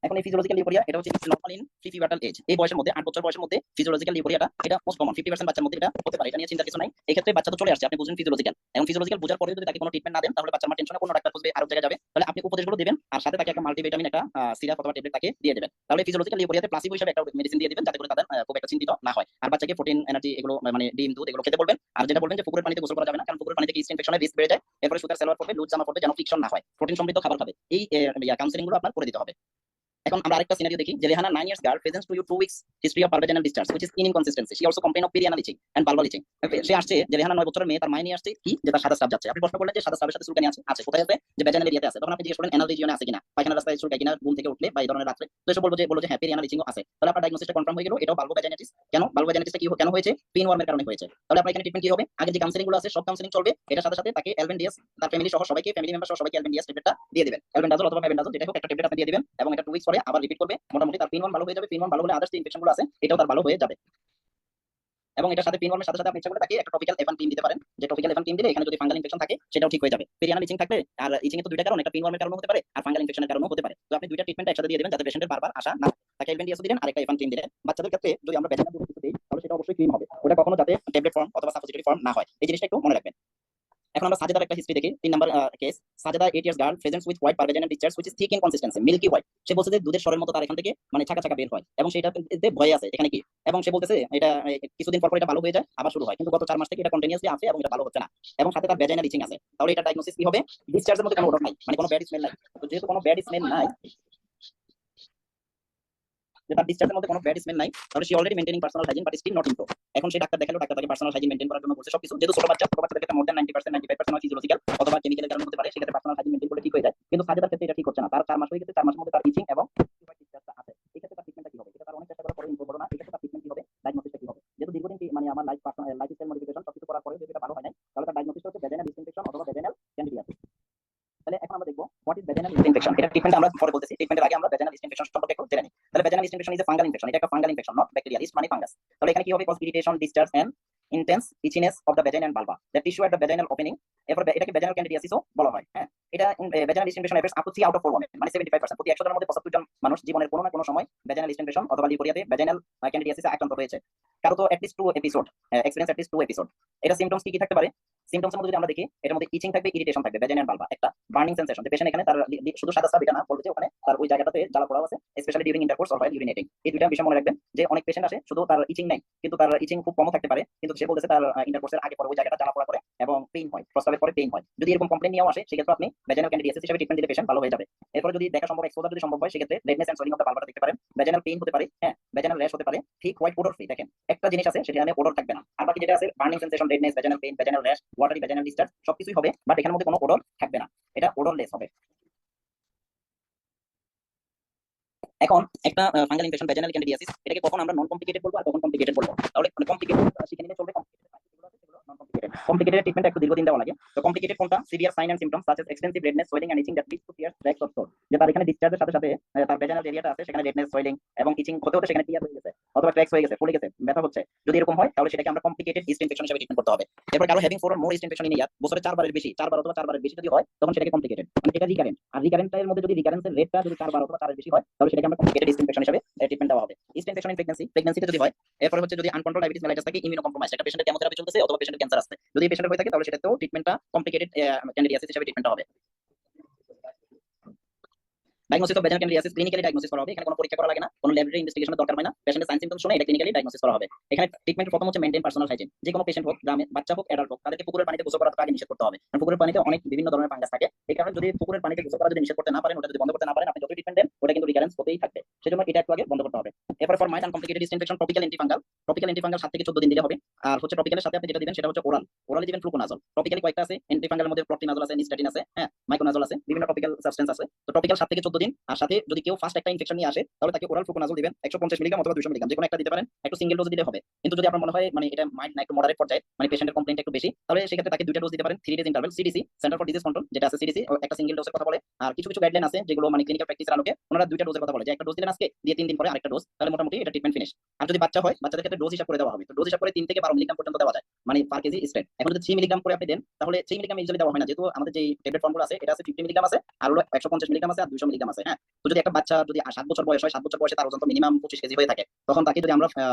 এখন এই ফিজিওলজিক্যাল লিউকোরিয়া এটা হচ্ছে নরমাল ইন প্রিপিউবার্টাল এজ, এই বয়সের মধ্যে 8 বছর বয়সের মধ্যে ফিজিওলজিক্যাল লিউকোরিয়াটা এটা মোস্ট কমন, 50% বাচ্চার মধ্যে এটা হতে পারে, এটা নিয়ে চিন্তার কিছু নাই। এই ক্ষেত্রে বাচ্চা তো চলে আসছে, আপনি বুঝুন ফিজিওলজিক্যাল। এখন ফিজিওলজিক্যাল বোঝার পরে যদি তাকে কোনো ট্রিটমেন্ট না দেন, তাহলে বাচ্চার মা টেনশনে কোনো ডাক্তার খুঁজবে, আরো জায়গায় যাবে। তাহলে আপনি উপদেশগুলো দিবেন আর সাথে তাকে একটা মাল্টিভিটামিন একটা সিরাপ অথবা ট্যাবলেট তাকে দিয়ে দেবেন। তাহলে ফিজিওলজিক্যাল লিউকোরিয়াতে প্লাসিবো হিসেবে একটা মেডিসিন দিয়ে দিবেন, যাতে করে তাদের খুব একটা চিন্তিত না হয়। আর বাচ্চাকে প্রোটিন এনার্জি এগুলো মানে ডিম দুধ এগুলো খেতে বলবেন। আর যেটা বলবেন যে পুকুরের পানিতে গোসল করা যাবে না, কারণ পুকুরের পানি থেকে ইস্ট ইনফেকশনের রিস্ক বেড়ে যায়। এরপরে সুতার সালোয়ার পড়বে, লুজ জামা পড়বে, যেন ফ্রিকশন না হয়, প্রোটিন সমৃদ্ধ খাবার খাবে। এই কাউন্সেলিং গুলো আপনার করে দিতে হবে। এখন আমরা আরেকটা সিনারিও দেখি, যে Rehana 9 years girl presents to you 2 weeks history of parvaginal discharge which is inconsistency. She also complain of perianal itching and vulval itching. সে আসছে যে রেহানা 9 বছরের মেয়ে, তার মাই নিয়ে আসছে কি? যে তার সাদা স্রাব যাচ্ছে। আপনি প্রশ্ন করলেন যে সাদা স্রাবের সাথে চুলকানি আছে, আছে কোথায় আছে? যে ভ্যাজাইনাল এরিয়াতে আছে। তখন আপনি জিজ্ঞেস করেন অ্যানাল রিজিয়নে আছে কিনা, পায়খানা রাস্তায় চুলকায় কিনা ঘুম থেকে উঠলে বা এই ধরনের রাত্রে। তো এসে বলবো যে হ্যাঁ পেরিয়ানাল ইচিংও আছে। তাহলে আপনার ডায়াগনোসিসটা কনফার্ম হয়ে গেল, এটাও বাল্বোভেজাইনাইটিস। কেন বাল্বোভেজাইনাইটিসটা কি কেন হয়েছে? পিনওয়ার্মের কারণে হয়েছে। তাহলে আপনার এখানে ট্রিটমেন্ট কি হবে? আগে যে কাউন্সেলিং গুলো আছে সব কাউন্সেলিং চলবে, এটার সাথে সাথে তাকে অ্যালবেন্ডিয়াস, তার ফ্যামিলি সহ সবাইকে, ফ্যামিলি মেম্বার সহ সবাইকে অ্যালবেন্ডিয়াস ট্যাবলেটটা দিয়ে দিবেন। অ্যালবেন্ডাজল অথবা মেবেন্ডাজল যেটা হোক একটা ট্যাবলেট আপনি দিয়ে দিবেন, এবং এটা 2 উইকস পরে আবার রিপিট করবে। মোটামুটি তার পিনওয়ার্ম ভালো হয়ে যাবে। পিনওয়ার্ম ভালো হলে আদার্স যে ইনফেকশন গুলো আছে এটাও তার ভালো হয়ে যাবে। এবং এটার সাথে পিনওয়ার্মের সাথে সাথে আপনি ইচ্ছা করলে তাকে একটা টপিক্যাল এফান ক্রিম দিতে পারেন, যে টপিক্যাল এফান ক্রিম দিলে এখানে যদি ফাঙ্গাল ইনফেকশন থাকে সেটাও ঠিক হয়ে যাবে। পেরিয়ানাল ইচিং থাকলে, আর ইচিং এর তো দুইটা কারণ, একটা পিনওয়ার্মের কারণে হতে পারে আর ফাঙ্গাল ইনফেকশনের কারণে হতে পারে। তো আপনি দুইটা ট্রিটমেন্ট একসাথে দিয়ে দিবেন যাতে পেশেন্টের বারবার আসা না, তাকে এলবেন্ডিয়াসও দিলেন আর একটা এফান ক্রিম দিলেন। বাচ্চাদের ক্ষেত্রে যদি আমরা ভ্যাজাইনাল দিয়ে কিছু দেই তাহলে সেটা অবশ্যই ক্রিম হবে, ওটা কখনো যাতে ট্যাবলেট ফর্ম অথবা সাপোজিটরি ফর্ম না হয়, এই জিনিসটা একটু মনে রাখবেন। এখন আমরা সাজেদার একটা হিস্ট্রি দেখি, 3 number case. Sajeda 8 years girl presents with white per vaginal discharge which is thick in consistency, milky white. সে বলছে যে দুধের সরের মতো তার এখান থেকে মানে ছাকা ছাকা বের হয়, এবং সেটাতে ভয় আছে এখানে কি। এবং সে বলতেছে এটা কিছুদিন পর এটা ভালো হয়ে যায়, আবার শুরু হয়, কিন্তু গত 4 মাস থেকে এটা কন্টিনিউয়াসলি আছে এবং এটা ভালো হচ্ছে না, এবং সাথে তার ভ্যাজাইনাল ইচিং আছে। তাহলে এটা ডায়াগনোসিস কি হবে? ডিসচার্জের মধ্যে কোনো ওডর নাই, মানে কোনো ব্যাড স্মেল নাই। তো যেহেতু কোনো ব্যাড স্মেল নাই, যে তার ডিসচার্জের মধ্যে কোনো ব্যাড স্মেল নাই, তাহলে সে already maintaining personal hygiene but still not improve. এখন সে ডাক্তার দেখালো, ডাক্তার তাকে পার্সোনাল হাইজিন মেইনটেইন করার জন্য বলছে সবকিছু। যেহেতু ছোট বাচ্চাদের ক্ষেত্রে মোর দ্যান 90% 95% হয় ফিজিওলজিক্যাল অথবা কেমিক্যালের কারণে হতে পারে, সেক্ষেত্রে পার্সোনাল হাইজিন মেইনটেইন করলে ঠিক হয়ে যায়। কিন্তু সাজেদার ক্ষেত্রে এটা ঠিক হচ্ছে না, তার 4 মাস হয়ে গেছে, 4 মাসের মধ্যে তার ইচিং এবং ডিসচার্জটা আছে। এই ক্ষেত্রে তার ট্রিটমেন্টটা কি হবে? এটা তার অনেক চেষ্টা করার পরে ইমপ্রুভ হলো না, এই ক্ষেত্রে তার ট্রিটমেন্ট কি হবে? ডায়াগনোসিসটা কি হবে? যেহেতু দীর্ঘদিন মানে আমার লাইফস্টাইল মডিফিকেশন সবকিছু করার পরে যদি এটা ভালো হয় না, তাহলে তার ডায়াগনোসিসটা হচ্ছে ভ্যাজাইনাল ইনফেকশন অথবা ভ্যাজাইনাল ক্যান্ডিডিয়াসিস। তাহলে এখন আমরা দেখবো হোয়াট ইজ ভ্যাজাইনাল ইনফেকশন। এটা ট্রিটমেন্ট আমরা পরে বলতেছি, ট্রিটমেন্টের আগে আমরা ভ্যাজাইনাল ইস্ট ইনফেকশন সম্পর্কে একটু জেনে নিই। তাহলে vaginal yeast infection is a fungal infection, এটা একটা fungal infection, not bacterial. Yeast মানে ফাঙ্গাস। তাহলে এখানে কি হবে? Cause irritation, discharge and intense itchiness of the vagina and vulva, the tissue at the vaginal opening. এরপর এটাকে ভ্যাজাইনাল ক্যান্ডিডিয়াসিসও বলা হয়। হ্যাঁ, এটা vaginal yeast infection affects up to 3 out of 4 women, মানে 75%। প্রতি 100 জনের মধ্যে 75 জন মানুষ জীবনের কোনো না কোনো সময় ভ্যাজাইনাল ইস্ট ইনফেকশন অথবা লিউকোরিয়াতে ভ্যাজাইনাল ক্যান্ডিডিয়াসিসে আক্রান্ত হয়েছে। কারো তো at least 2 episode experience, at least 2 episode. এটা সিম্পটমস কি কি থাকতে পারে? সিম্পটমসের মধ্যে যদি আমরা দেখি, এটার মধ্যে ইচিং থাকবে, ইরিটেশন থাকবে, ভ্যাজাইনাল ভালভা, একটা বার্নিং সেন্সেশন, যে পেশেন্ট এখানে তার শুধু সাদা সাদা না, বলতে যে ওখানে তার ওই জায়গাটাতে জ্বালা পোড়া আছে, especially during intercourse or while urinating. এই দুইটা বিষয় মনে রাখবেন, যে অনেক পেশেন্ট আসে শুধু তার ইচিং নাই, কিন্তু তার ইচিং খুব কম থাকতে পারে, কিন্তু সে বলতেছে তার ইন্টারকোর্সের আগে পরে ওই জায়গাটা জ্বালা পোড়া করে এবং পেইন হয়, প্রস্রাবের পরে পেইন হয়। যদি এরকম কমপ্লেইন নিয়েও আসে, সেক্ষেত্রে আপনি ভ্যাজাইনাল ক্যান্ডিডিয়াসিস হিসেবে ট্রিটমেন্ট দিলে পেশেন্ট ভালো হয়ে যাবে। এরপর যদি দেখা সম্ভব, এক্সপোজার যদি সম্ভব হয়, সেক্ষেত্রে redness and swelling of the ভালভাটা দেখতে পারেন, ভ্যাজাইনাল পেইন হতে পারে, হ্যাঁ, ভ্যাজাইনাল র্যাশ হতে পারে, ঠিক হোয়াইট ওডর ফ্রি। দেখেন, একটা জিনিস আছে সেখানে ওডর থাকবে না, আর বাকি যেটা আছে burning sensation, redness, vaginal pain, vaginal rash, watery vaginal discharge সবকিছুই হবে, বাট এখানের মধ্যে কোনো ওডর থাকবে না, এটা ওডরলেস হবে। এখন একটা ফাঙ্গাল ইনফেকশন ভ্যাজাইনাল ক্যান্ডিডিয়াসিস, এটাকে কখন আমরা নন কমপ্লিকেটেড বলবো আর কখন কমপ্লিকেটেড বলবো? তাহলে কমপ্লিকেটেড শিখে নিলে চলবে, কমপ্লিকেটেড ট্রিটমেন্ট একটু দীর্ঘদিন দেওয়া লাগে। তো কমপ্লিকেটেড কোনটা? Severe sign and symptoms such as extensive redness, swelling and itching that leads to tears, drags or sore. যে তার এখানে ডিসচার্জের সাথে সাথে তার ভ্যাজাইনাল এরিয়াটা আছে সেখানে রেডনেস, সোয়েলিং এবং ইচিং হতে হতে সেখানে টিয়ার হয়ে গেছে অথবা ট্র্যাগস হয়ে গেছে, ফুলে গেছে, ব্যথা হচ্ছে। যদি এরকম হয় তাহলে সেটাকে আমরা কমপ্লিকেটেড ইস্ট ইনফেকশন হিসেবে ট্রিটমেন্ট করতে হবে। এরপর কারো having 4 or more yeast infection in year, বছরে 4 বারের বেশি, 4 বার অথবা 4 বারের বেশি যদি হয়, তখন সেটাকে কমপ্লিকেটেড, মানে এটা রিকারেন্ট। আর রিকারেন্টের মধ্যে যদি রিকারেন্সের রেটটা যদি 4 বার অথবা 4 এর বেশি হয়, তাহলে সেটাকে আমরা কমপ্লিকেটেড ইস্ট ইনফেকশন হিসেবে ট্রিটমেন্ট দেওয়া হবে। ইস্ট ইনফেকশন ইন প্রেগন্যান্সিতে যদি হয়, এরপর হচ্ছে যদি আনকন্ট্রোল ডায়াবেটিস মেলাইটাস থাকে, ইমিউনো কম্প্রোমাইজ, একটা পেশেন্টের কেমোথেরাপি চলতেছে অথবা পেশেন্টের ক্যান্সার আছে, যদি এই পেশেন্টের হয়ে থাকে তাহলে সেটাতেও ট্রিটমেন্টটা কমপ্লিকেটেড ক্যান্ডিডিয়াসিস হিসেবে ট্রিটমেন্টটা হবে। Diagnosis of vaginal candidiasis clinically diagnosis করা হবে, এখানে কোনো পরীক্ষা করা লাগে না, কোনো ল্যাবরেটরি ইনভেস্টিগেশনের দরকার হয় না, পেশেন্টের সাইন সিম্পটম শুনে এটা ক্লিনিক্যালি ডায়াগনোসিস করা হবে। এখানে ট্রিটমেন্টের প্রথম হচ্ছে মেইনটেইন পার্সোনাল হাইজিন। যে কোনো পেশেন্ট হোক, গ্রামে বাচ্চা হোক, অ্যাডাল্ট হোক, তাদেরকে পুকুরের পানিতে গোসল করার আগে নিষেধ করতে হবে, কারণ পুকুরের পানিতে অনেক বিভিন্ন ধরনের ফাঙ্গাস থাকে। এই কারণে যদি পুকুরের পানিতে গোসল করা যদি নিষেধ করতে না পারেন, ওটা যদি বন্ধ করতে না পারেন, আপনি যতই ট্রিটমেন্ট দেন ওটা কিন্তু রিকারেন্স হতেই থাকবে, সেজন্য এটা একটু আগে বন্ধ করতে হবে। এরপর for mild uncomplicated yeast infection topical antifungal, topical antifungal 7 থেকে 14 দিন দিলে হবে। আর হচ্ছে টপিক্যালের সাথে আপনি যেটা দিবেন সেটা হচ্ছে ওরাল, ওরালি দিবেন ফ্লুকোনাজল। টপিক্যালি কয়েকটা আছে অ্যান্টিফাঙ্গালের মধ্যে, প্রোটিনাজল আছে, নিস্টাটিন আছে, হ্যাঁ, মাইকোনাজল আছে, বিভিন্ন টপিক্যাল সাবস্টেন্স আছে। তো টপিক্যাল 7 থেকে 14 দিন। আর সাথে যদি কেউ ফার্স্ট একটা ইনফেকশন নিয়ে আসে, তাহলে তাকে ওরাল ফ্লুকোনাজল দিবেন 150 মিলিগ্রাম অথবা 200 মিলিগ্রাম, যে কোনো একটা দিতে পারেন, একটু সিঙ্গেল ডোজ দিলে হবে। কিন্তু যদি আপনার মনে হয় মানে এটা মাইল্ড না একটু মডারেট পর্যায়ে, মানে পেশেন্টের কমপ্লেইনটা একটু বেশি, তাহলে সেক্ষেত্রে তাকে দুইটা ডোজ দিতে পারেন 3 days interval. CDC, centre for disease control, যেটা আছে সিডিসি, একটা সিঙ্গেল ডোজের কথা বলে। আর কিছু কিছু গাইডলাইন আছে যেগুলো মানে ক্লিনিক্যাল প্র্যাকটিসের আলোকে ওনারা দুইটা ডোজের কথা বলে, যে একটা ডোজ দিলেন আজকে, দিয়ে 3 দিন পরে আরেকটা ডোজ, তাহলে মোটামুটি এটা ট্রিটমেন্ট ফিনিশ। আর যদি বাচ্চা হয়, বাচ্চাদের ক্ষেত্রে ডোজ হিসাব করে দেওয়া হবে। তো ডোজ হিসাব করে 3 থেকে 12 মিলিগ্রাম পর্যন্ত দেওয়া যায়, মানে পার কেজি স্ট্রেট। এখন যদি 3 মিলিগ্রাম করে আপনি দেন, তাহলে 3 মিলিগ্রাম ইউজুয়ালি দেওয়া হয় না, যেহেতু আমাদের যে ট্যাবলেট ফর্মুলা আছে এটা আছে 50 মিলিগ্রাম আছে, আর হলো 150 মিলিগ্রাম আছে, আর 200 মিলিগ্রাম আছে। হ্যাঁ, তো যদি একটা বাচ্চা যদি 7 বছর বয়স হয়, 7 বছর বয়সে তার ওজন তো মিনিমাম 25 কেজি হয়ে থাকে, তখন তাকে যদি আমরা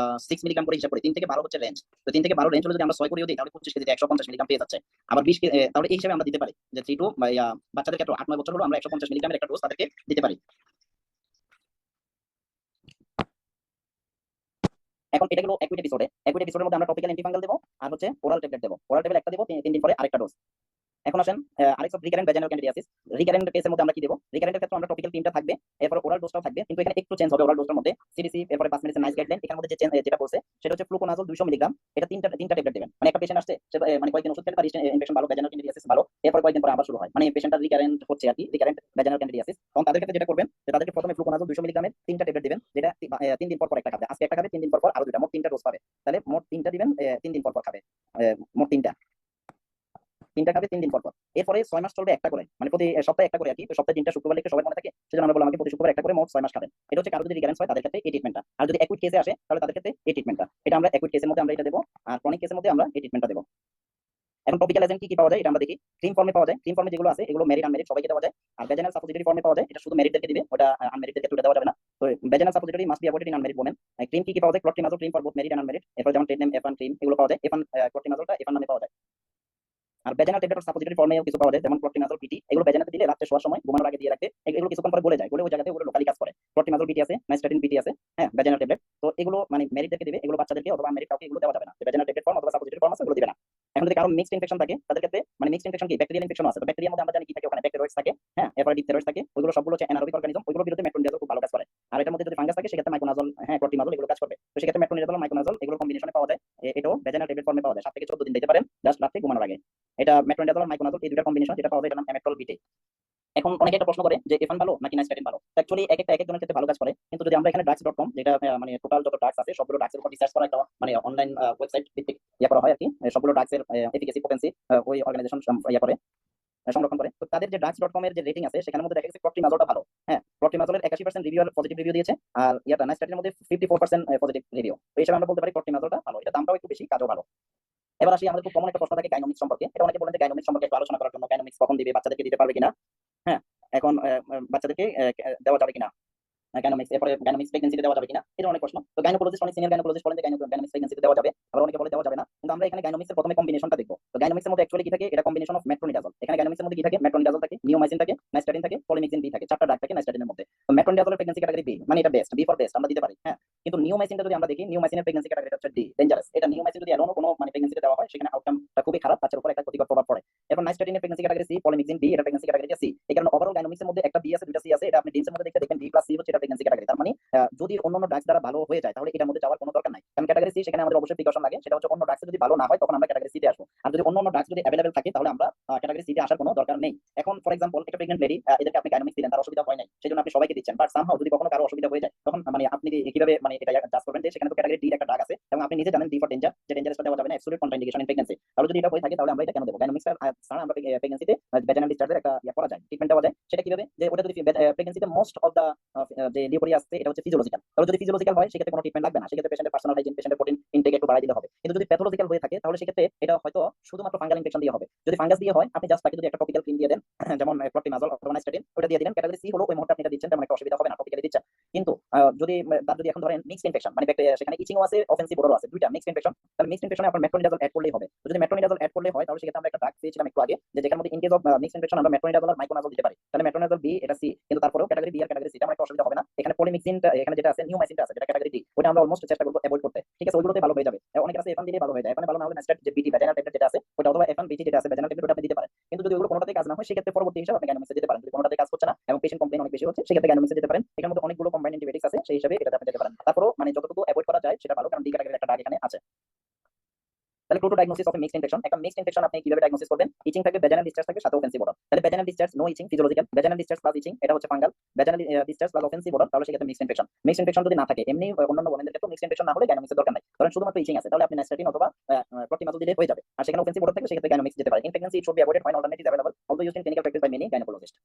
6 মিলিগ্রাম করে হিসাব করি, 3 থেকে 12 হচ্ছে রেঞ্জ। তো 3 থেকে 12 রেঞ্জ হলে যদি আমরা 6 করেও দিই, তাহলে 25 কেজিতে 150 মিলিগ্রাম পেয়ে যাচ্ছে। আবার 20 তাহলে এই হিসাবে আমরা দিতে পারি যে 3 টু বাচ্চাদের ক্ষেত্রে 8-9 বছর হলো আমরা 150 মিলিগ্রামের একটা ডোজ তাদেরকে দিতে পারি। এখন এটা গেল অ্যাকুইট এপিসোডে। অ্যাকুইট এপিসোডের মধ্যে আমরা টপিক্যাল অ্যান্টিফাঙ্গাল দেবো, আর হচ্ছে ওরাল ট্যাবলেট দেবো। ওরাল ট্যাবলেট একটা দেবো, 3 দিন পরে আরেকটা ডোজ। এখন আসেন আরেক সব রিকারেন্ট ভ্যাজাইনাল ক্যান্ডিডিয়াসিস। রিকারেন্ট কেসের মধ্যে আমরা কি দেবো? রিকারেন্টের ক্ষেত্রে আমরা টপিক্যাল 3টা থাকবে, এরপর ওরাল ডোজটাও থাকবে, কিন্তু এখানে একটু চেঞ্জ হবে। ওরাল ডোজটার মধ্যে সিডিসি, এরপরে 5 মিনিটের নাইস গাইডলাইন, এখানের মধ্যে যে যেটা বলছে সেটা হচ্ছে ফ্লুকোনাজল 200 মিলিগ্রাম, এটা তিনটা ট্যাবলেট দিবেন। মানে একটা পেশেন্ট আসছে, সে মানে কয়েকদিন ওষুধ খেলে তার ইনফেকশন ভালো, ভ্যাজাইনাল ক্যান্ডিডিয়াসিস ভালো, এরপর কয়েকদিন পরে আবার শুরু হয়, মানে পেশেন্টটা রিকারেন্ট হচ্ছে আর কি, রিকারেন্ট ভ্যাজাইনাল ক্যান্ডিডিয়াসিস। তখন তাদের ক্ষেত্রে যেটা করবেন, যে তাদেরকে প্রথমে ফ্লুকোনাজল 200 মিলিগ্রামের 3টা ট্যাবলেট দিবেন, যেটা 3 দিন পর পর একটা খাবে, আজকে একটা খাবে, 3 দিন পর পর আরো 2টা, মোট 3টা ডোজ পাবে। তাহলে মোট 3টা দিবেন, 3 দিন পর পর খাবে, মোট 3টা খাবে 3 দিন পর পর। এরপরে 6 মাস চলবে একটা করে, মানে প্রতি সপ্তাহে একটা করে আর কি। তো সপ্তাহে 3টা শুক্রবার লিখে সবাই মনে থাকে, সেজন্য আমরা বললাম আমাকে প্রতি শুক্রবার একটা করে, মোট 6 মাস খাবেন। এটা হচ্ছে কারো যদি রিকারেন্স হয় তাদের ক্ষেত্রে এই ট্রিটমেন্টটা। আর যদি অ্যাকুইট কেসে আসে, তাহলে তাদের ক্ষেত্রে এই ট্রিটমেন্টটা। এটা আমরা অ্যাকুইট কেসের মধ্যে আমরা এটা দেবো, আর ক্রনিক কেসের মধ্যে আমরা এই ট্রিটমেন্টটা দেবো। এখন টপিক্যাল এজেন্ট কি কি পাওয়া যায় এটা আমরা দেখি। ক্রিম ফর্মে পাওয়া যায়, ক্রিম ফর্মে যেগুলো আছে এগুলো মেরিট আনমেরিট সবাইকে দেওয়া যায়। আর ভ্যাজাইনাল সাপোজিটরি ফর্মে পাওয়া যায়, এটা শুধু মেরিটদেরকে দিবে, ওটা আনমেরিটদেরকে তুলে দেওয়া যাবে না। তো vaginal suppository must be avoided in unmarried women. Cream কি কি পাওয়া যায়? Clotrimazole cream for both married and unmarried, এরপর যেমন ট্রেড নেম এফান ক্রিম, এগুলো পাওয়া যায়। এফান ক্লোট্রিমাজলটা এফান নামে পাওয়া যায়। আর ভ্যাজাইনাল ট্যাবলেট সাপোজিটরি ফর্মেও কিছু পাওয়া যায়, যেমন ক্লোট্রিমাজল পিটি, এগুলো ভ্যাজাইনাতে দিলে রাতে শোয়ার সময় ঘুমানোর আগে দিয়ে রাখতে, এগুলো কিছুক্ষণ পর গলে যায়, গলে ওই জায়গাতে ওগুলো লোকালি কাজ করে। ক্লোট্রিমাজল পিটি আছে, নাইস্টাটিন পিটি আছে, হ্যাঁ, ভ্যাজাইনাল ট্যাবলেট। তো এগুলো মানে মেরিটদেরকে দিবে, এগুলো বাচ্চাদেরকে অথবা মেরিট কাউকে এগুলো দেওয়া যাবে না। ভ্যাজাইনাল ট্যাবলেট ফর্ম অথবা সাপোজিটরি ফর্ম আছে, এগুলো দিবে না। এখন যদি কারো মিক্সড ইনফেকশন থাকে, তাদের ক্ষেত্রে মানে মিক্সড ইনফেকশন কি ব্যাকটেরিয়াল ইনফেকশন আছে, তো ব্যাকটেরিয়ার মধ্যে আমরা জানি কি থাকে, ওখানে ব্যাকটেরিয়াস থাকে, হ্যাঁ, এরপর ডিপথেরয়েডস থাকে, ওইগুলো সবগুলো হচ্ছে অ্যানারোবিক অর্গানিজম, ওইগুলোর বিরুদ্ধে মেট্রোনিডাজল খুব ভালো কাজ করে। আর এটার মধ্যে যদি ফাঙ্গাস থাকে সেক্ষেত্রে মাইকোনাজল, হ্যাঁ, ক্লোট্রিমাজল এগুলো কাজ করবে। তো সেক্ষেত্রে মেট্রোনিডাজল, মাইকোনাজল এগুলো কম্বিনেশনে পাওয়া যায়। এটাও ভ্যাজাইনাল ট্যাবলেট ফর্মে পাওয়া যায়, 7 থেকে 14 দিন দিতে পারেন, জাস্ট রাতে ঘুমানোর আগে। এটা মেট্রোনিডাজল আর মাইকোনাজল এই দুইটা কম্বিনেশন যেটা পাওয়া যায়, এটা নাম অ্যামেট্রল বিটে। এখন অনেকে একটা প্রশ্ন করে যে এফান ভালো নাকি নাইস্টাটিন ভালো। অ্যাকচুয়ালি এক একজনের ক্ষেত্রে ভালো কাজ করে, কিন্তু যদি আমরা এখানে drugs.com, যেটা মানে টোটাল যত ড্রাগস আছে সবগুলো ড্রাগসের উপর রিসার্চ করা একটা মানে অনলাইন ওয়েবসাইট ভিত্তিক ইয়া করা হয় আর কি, সবগুলো ড্রাগসের এফিকাসি পোটেন্সি ওই অর্গানাইজেশন ইয়া করে সংরক্ষণ করে। তো তাদের যে drugs.com এর যে রেটিং আছে সেখানের মধ্যে দেখা গেছে ক্লট্রিমাজলটা ভালো। হ্যাঁ, ক্লট্রিমাজলের 81% রিভিউয়ার পজিটিভ রিভিউ দিয়েছে, আর ইয়াটা নাইস্টাটিনের মধ্যে 54% পজিটিভ রিভিউ। তো এই হিসাবে আমরা বলতে পারি ক্লট্রিমাজলটা ভালো, এটা দামটাও একটু বেশি, কাজও ভালো। এবার আসি, আমাদের খুব কমন একটা প্রশ্ন থাকে গাইনোমিক্স সম্পর্কে। এটা অনেকে বলেন যে গাইনোমিক্স সম্পর্কে একটু আলোচনা করার জন্য, গাইনোমিক্স কখন দিবে, বাচ্চাদেরকে দিতে পারবে কিনা। হ্যাঁ, এখন বাচ্চাদেরকে দেওয়া যাবে কিনা গাইনোমিক্স, এরপরে গাইনোমিক্স প্রেগন্যান্সিতে দেওয়া যাবে কিনা, এটা অনেক প্রশ্ন। তো গাইনোকোলজিস্ট, অনেক সিনিয়র গাইনোকোলজিস্ট বলেন যে গাইনোমিক্স প্রেগন্যান্সিতে দেওয়া যাবে, আবার অনেকে বলে দেওয়া যাবে না। কিন্তু আমরা এখানে গাইনোমিক্সের প্রথমে কম্বিনেশনটা দেখবো। তো গাইনোমিক্সের মধ্যে অ্যাকচুয়ালি কি থাকে, এটা কম্বিনেশন অফ মেট্রোনিডাজল। এখানে গাইনোমিক্সের মধ্যে কি থাকে, মেট্রোনিডাজল থাকে, নিওমাইসিন থাকে, নাইস্টাটিন থাকে, পলিমিক্সিন ডি থাকে, চারটা ড্রাগ থাকে নাইস্টাটিনের মধ্যে। তো মেট্রোনিডাজলের প্রেগন্যান্সি ক্যাটাগরি বি, মানে এটা বেস্ট, বি ফর বেস্ট আমরা দিতে পারি। হ্যাঁ, কিন্তু নিওমাইসিনটা যদি আমরা দেখি, নিওমাইসিনের প্রেগন্যান্সি ক্যাটাগরি হচ্ছে ডি, ডেঞ্জারাস। এটা নিওমাইসিন যদি এলোনো কোনো মানে প্রেগন্যান্সিতে দেওয়া হয়, সেখানে আউটকামটা খুবই খারাপ, বাচ্চার উপর একটা ক্ষতিকর প্রভাব পড়ে। এরপর নাইস্টাটিনের pregnancy category C, polymyxin D, এটা প্রেগন্যান্সি ক্যাটাগরি সি। এই কারণে ওভারঅল গাইনোমিক্সের মধ্যে একটা বি আছে, দুইটা সি আছে। এটা আপনি ডিমসের মধ্যে দেখতে দেখবেন ডি প্লাস সি হচ্ছে এটা প্রেগন্যান্সি ক্যাটাগরি। তার মানে যদি অন্যান্য ড্রাগস দ্বারা ভালো হয়ে যায়, তাহলে এটার মধ্যে যাওয়ার কোনো দরকার নাই। কারণ ক্যাটাগরি সি, সেখানে আমাদের অবশ্যই প্রিকশন লাগে, সেটা হচ্ছে অন্য ড্রাগস যদি ভালো না হয় তখন আমরা ক্যাটাগরি সি তে আসবো। আর যদি অন্য ড্রাগস যদি অ্যাভেলেবল থাকে, তাহলে আমরা ক্যাটাগরি সি তে আসার কোনো দরকার নেই। এখন ফর এক্সাম্পল, একটা প্রেগনেন্ট লেডি, এদেরকে আপনি গাইনোমিক্স দিলেন, তার অসুবিধা হয় নাই, সেজন্য আপনি সবাইকে দিচ্ছেন। বাট সামহাউ যদি কখনো কারো অসুবিধা হয়ে যায়, তখন মানে আপনি কিভাবে মানে এটা জাজ করবেন যে সেখানে তো ক্যাটাগরি ডি একটা ড্রাগ আছে, এবং আপনি নিজে জানেন ডি ফর ডেঞ্জার, যে ডেঞ্জারাসটা দেওয়া যাবে না, অ্যাবসলিউট কন্ট্রাইন্ডিকেশন ইন প্রেগন্যান্সি। তাহলে যদি এটা হয়ে থাকে, তাহলে আমরা এটা কেন দেবো? গাইনোমিক্স ছাড়া আমরা প্রেগন্যান্সিতে ভ্যাজাইনাল ডিসচার্জের একটা করা যায়, ট্রিটমেন্ট দেওয়া যায়। সেটা কিভাবে? যে ওটা যদি প্রেগন্যান্সিতে মোস্ট অফ দা যে লিউকোরিয়া আছে, এটা হচ্ছে ফিজিওলজিক্যাল। তাহলে যদি ফিজিওলজিক্যাল হয়, সেক্ষেত্রে কোনো ট্রিটমেন্ট লাগবে না, সেক্ষেত্রে পেশেন্টের পার্সোনাল হাইজিন, পেশেন্টের প্রোটিন ইনটেক একটু বাড়াই দিলে হবে। কিন্তু যদি প্যাথোলজিক্যাল হয়ে থাকে, তাহলে সেক্ষেত্রে এটা হয়তো শুধুমাত্র ফাঙ্গাল ইনফেকশন দিয়ে হবে। যদি ফাঙ্গাস দিয়ে হয়, আপনি জাস্ট তাকে যদি একটা টপিক্যাল ক্রিম দিয়ে দেন, যেমন ক্লট্রিমাজল অথবা নাইস্টাটিন, ওটা দিয়ে দিলেন, ক্যাটাগরি সি হলো, ওই মুহূর্তে আপনি এটা দিচ্ছেন, তেমন একটা অসুবিধা হবে না, টপিক্যালি দিচ্ছেন। কিন্তু যদি তার যদি এখন ধরেন মিক্সড ইনফেকশন, মানে সেখানে ইচিংও আছে, অফেন্সিভ ওডরও আছে, দুইটা মিক্সড ইনফেকশন, তাহলে মিক্সড ইনফেকশনে আপনার মেট্রোনিডাজল অ্যাড করলেই হবে। তো যদি মেট্রোনিডাজল অ্যাড করলে হয়, তাহলে সেক্ষেত্রে আমরা একটা ড্রাগ পেয়েছিলাম একটু আগে, যে যেখানে মধ্যে in case of mixed infection আমরা মেট্রোনিডাজল আর মাইকোনাজল দিতে পারি। তাহলে মেট্রোনিডাজল বি, এটা সি, কিন্তু তারপরেও ক্যাটাগরি বি আর ক্যাটাগরি সি তেমন একটা অসুবিধা হবে না। এখানে পলিমিক্সিনটা, এখানে যেটা আছে নিওমাইসিনটা আছে, যেটা ক্যাটাগরি ডি, ওটা আমরা অলমোস্ট চেষ্টা করবো অ্যাভয়েড করতে। ঠিক আছে, ওইগুলোতে ভালো হয়ে যাবে। অনেকের আছে এফান দিলে ভালো হয়ে যায়, এফানে ভালো না হলে নাইস্টাট যে বিটি ভ্যাজাইনাল ট্যাবলেট যেটা আছে ওটা, অথবা এফান বিটি যেটা আছে ভ্যাজাইনাল ট্যাবলেট, আপনি দিতে পারেন। কিন্তু যদি ওগুলো কোনোটাতে কাজ না হয়, সেক্ষেত্রে পরবর্তী হিসাবে আপনি গাইনোমিক্সে দিতে পারেন। যদি কোনোটাতে কাজ করছে না এবং পেশেন্ট কমপ্লেন অনেক বেশি হচ্ছে, সেক্ষেত্রে গাইনোমিক্সে দিতে পারেন। এখানে মধ্যে অনেকগুলো কম্বাইন্ড অ্যান্টিবায়োটিক্স আছে, সেই হিসাবে এটা আপনি দিতে পারেন। তারপরও মানে যতটুকু অ্যাভয়েড করা যায় সেটা ভালো, কারণ ডি ক্যাটাগরির একটা দাগ এখানে আছে। তাহলে টোটো ডায়াগনোসিস অফ মিক্সড ইনফেকশন, একটা মিক্সড ইনফেকশন আপনি কিভাবে ডায়াগনোসিস করবেন? ইচিং থাকে, ভ্যাজাইনাল ডিসচার্জ থাকে, সাথে অফেন্সিভ ওডর। তাহলে ভ্যাজাইনাল ডিসচার্জ নো ইচিং ফিজিওলজিক্যাল, ভ্যাজাইনাল ডিসচার্জ প্লাস ইচিং এটা হচ্ছে fungal, vaginal discharge plus offensive odour, তাহলে সেক্ষেত্রে মিক্সড ইনফেকশন। মিক্সড ইনফেকশন যদি না থাকে, এমনি অন্যান্য ওমেনদের ক্ষেত্রে মিক্সড ইনফেকশন না হলে গাইনোমিক্সের দরকার নাই। ধরেন শুধুমাত্র ইচিং আছে, তাহলে আপনি নাইস্টাটিন অথবা ক্লট্রিমাজল দিলে হয়ে যাবে। আর সেখানে অফেন্সিভ ওডর থাকে, সেক্ষেত্রে গাইনোমিক্স দিতে পারেন। In pregnancy it should be avoided when alternatives available, although used in clinical practice by many gynecologists.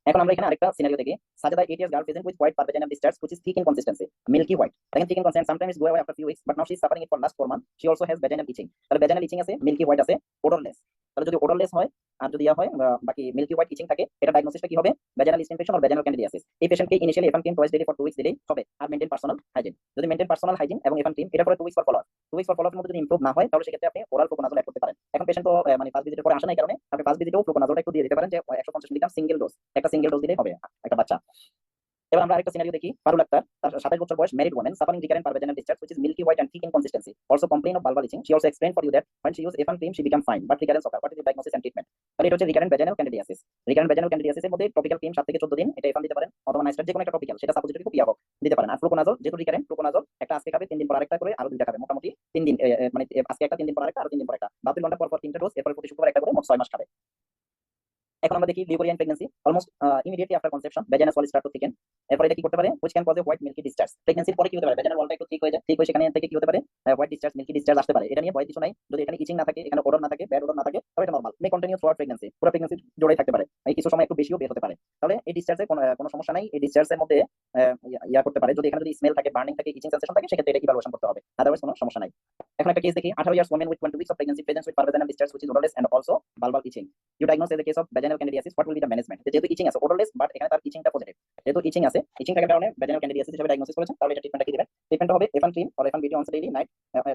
এখন আমরা এখানে আরেকটা সিনারিও দেখি। Sajeda 8 years girl present with white pervaginal discharge which is thick in consistency, milky white. Again thick in consistency, sometimes go away after few weeks, but now she is suffering it for last 4 months. She also has vaginal itching. তাহলে vaginal itching আছে, milky white আছে, odorless। তাহলে যদি odorless হয় আর যদি হয় বাকি milky white itching থাকে, এটা ডায়াগনোসিসটা কি হবে? vaginal yeast infection or vaginal candidiasis। এই পেশেন্টকে initially Afun cream twice daily for 2 weeks দিলেই হবে, আর মেইনটেইন পার্সোনাল হাইজিন। যদি মেইনটেইন পার্সোনাল হাইজিন এবং এফান ক্রিম, এটা পরে 2 weeks for follow up, 2 weeks for follow আপের মধ্যে যদি ইমপ্রুভ না হয়, তাহলে সেক্ষেত্রে আপনি ওরাল ফ্লুকোনাজল অ্যাড করতে পারেন। এখন পেশেন্ট তো মানে ফার্স্ট ভিজিটের পরে আসে না, এই কারণে আপনি ফার্স্ট ভিজিটেও ফ্লুকোনাজলটা একটু দিয়ে দিতে পারেন, যে 150 মিলিগ্রাম সিঙ্গেল ডোজ, একটা সিঙ্গেল ডোজ দিলেই হবে একটা বাচ্চা। এবার আমরা আরেকটা সিনারিও দেখি। পারুল আক্তার, তার 27 বছর বয়স, married woman, suffering recurrent pervaginal discharge which is milky white and thick in consistency, also complain of vulval itching. She also explained for you that when she used Evan cream she became fine, but recurrence occur. What is the diagnosis and treatment? তাহলে এটা হচ্ছে recurrent vaginal candidiasis। recurrent vaginal candidiasis এর মধ্যে topical cream 7 থেকে 14 দিন, এটা এফান দিতে পারেন, অথবা নাইস্টার যে কোনো একটা টপিক্যাল, সেটা সাপোজিটরি খুব হোক দিতে পারেন। আর ফ্লুকোনাজল যেহেতু রিকারেন্ট, ফ্লুকোনাজল একটা আজকে খাবে, 3 দিন পর আরেকটা করে, আরো 2টা খাবে, মোটামুটি 3 দিন, মানে আজকে একটা, 3 দিন পর আরেকটা, আরো 3 দিন পর একটা, 72 ঘন্টা পর পর 3টা ডোজ, এরপর প্রতি শুক্রবার একটা করে, মোট 6 মাস খাবে। এখন আমরা দেখি leucorrhoea in pregnancy, almost immediately after conception vaginal wall start to thicken। এরপর এটা কি করতে পারে? which can cause a white milky discharge। প্রেগন্যান্সির পরে কি হতে পারে? vaginal wallটা একটু ঠিক হয়ে যায়, ঠিক হয়ে সেখানে থেকে কি হতে পারে? হোয়াইট ডিসচার্জ, মিল্কি ডিসচার্জ আসতে পারে। এটা নিয়ে ভয় কিছু নাই। যদি এখানে ইচিং না থাকে, এখানে ওডর না থাকে, ব্যাড ওডর না থাকে, তবে এটা normal, may continue throughout pregnancy, পুরো প্রেগন্যান্সি জুড়েই থাকতে পারে, এই কিছু সময় একটু বেশিও বের হতে পারে। তাহলে এই ডিসচার্জে কোনো সমস্যা নাই। এই ডিসচার্জের মধ্যে ইয়া করতে পারে, যদি এখানে যদি স্মেল থাকে, বার্নিং থাকে, ইচিং সেন্সেশন থাকে, সেক্ষেত্রে এটা ইভালুয়েশন করতে হবে, আদারওয়াইজ কোনো সমস্যা নাই। এখন একটা কেস দেখি। 18 years woman with 20 weeks of pregnancy presents with pervaginal discharge which is odorless and also vulval itching. You diagnose as a case of vaginal candidiasis. What will be the management? যেহেতু ইচিং আছে, odorless, but এখানে তার ইচিংটা positive, যেহেতু ইচিং আছে, ইচিং থাকার কারণে vaginal candidiasis হিসেবে diagnosis করেছেন, তাহলে এটা ট্রিটমেন্টটা কি দিবেন? ট্রিটমেন্ট হবে এফান ক্রিম অর এফান বিটি অনস ডেইলি নাইট,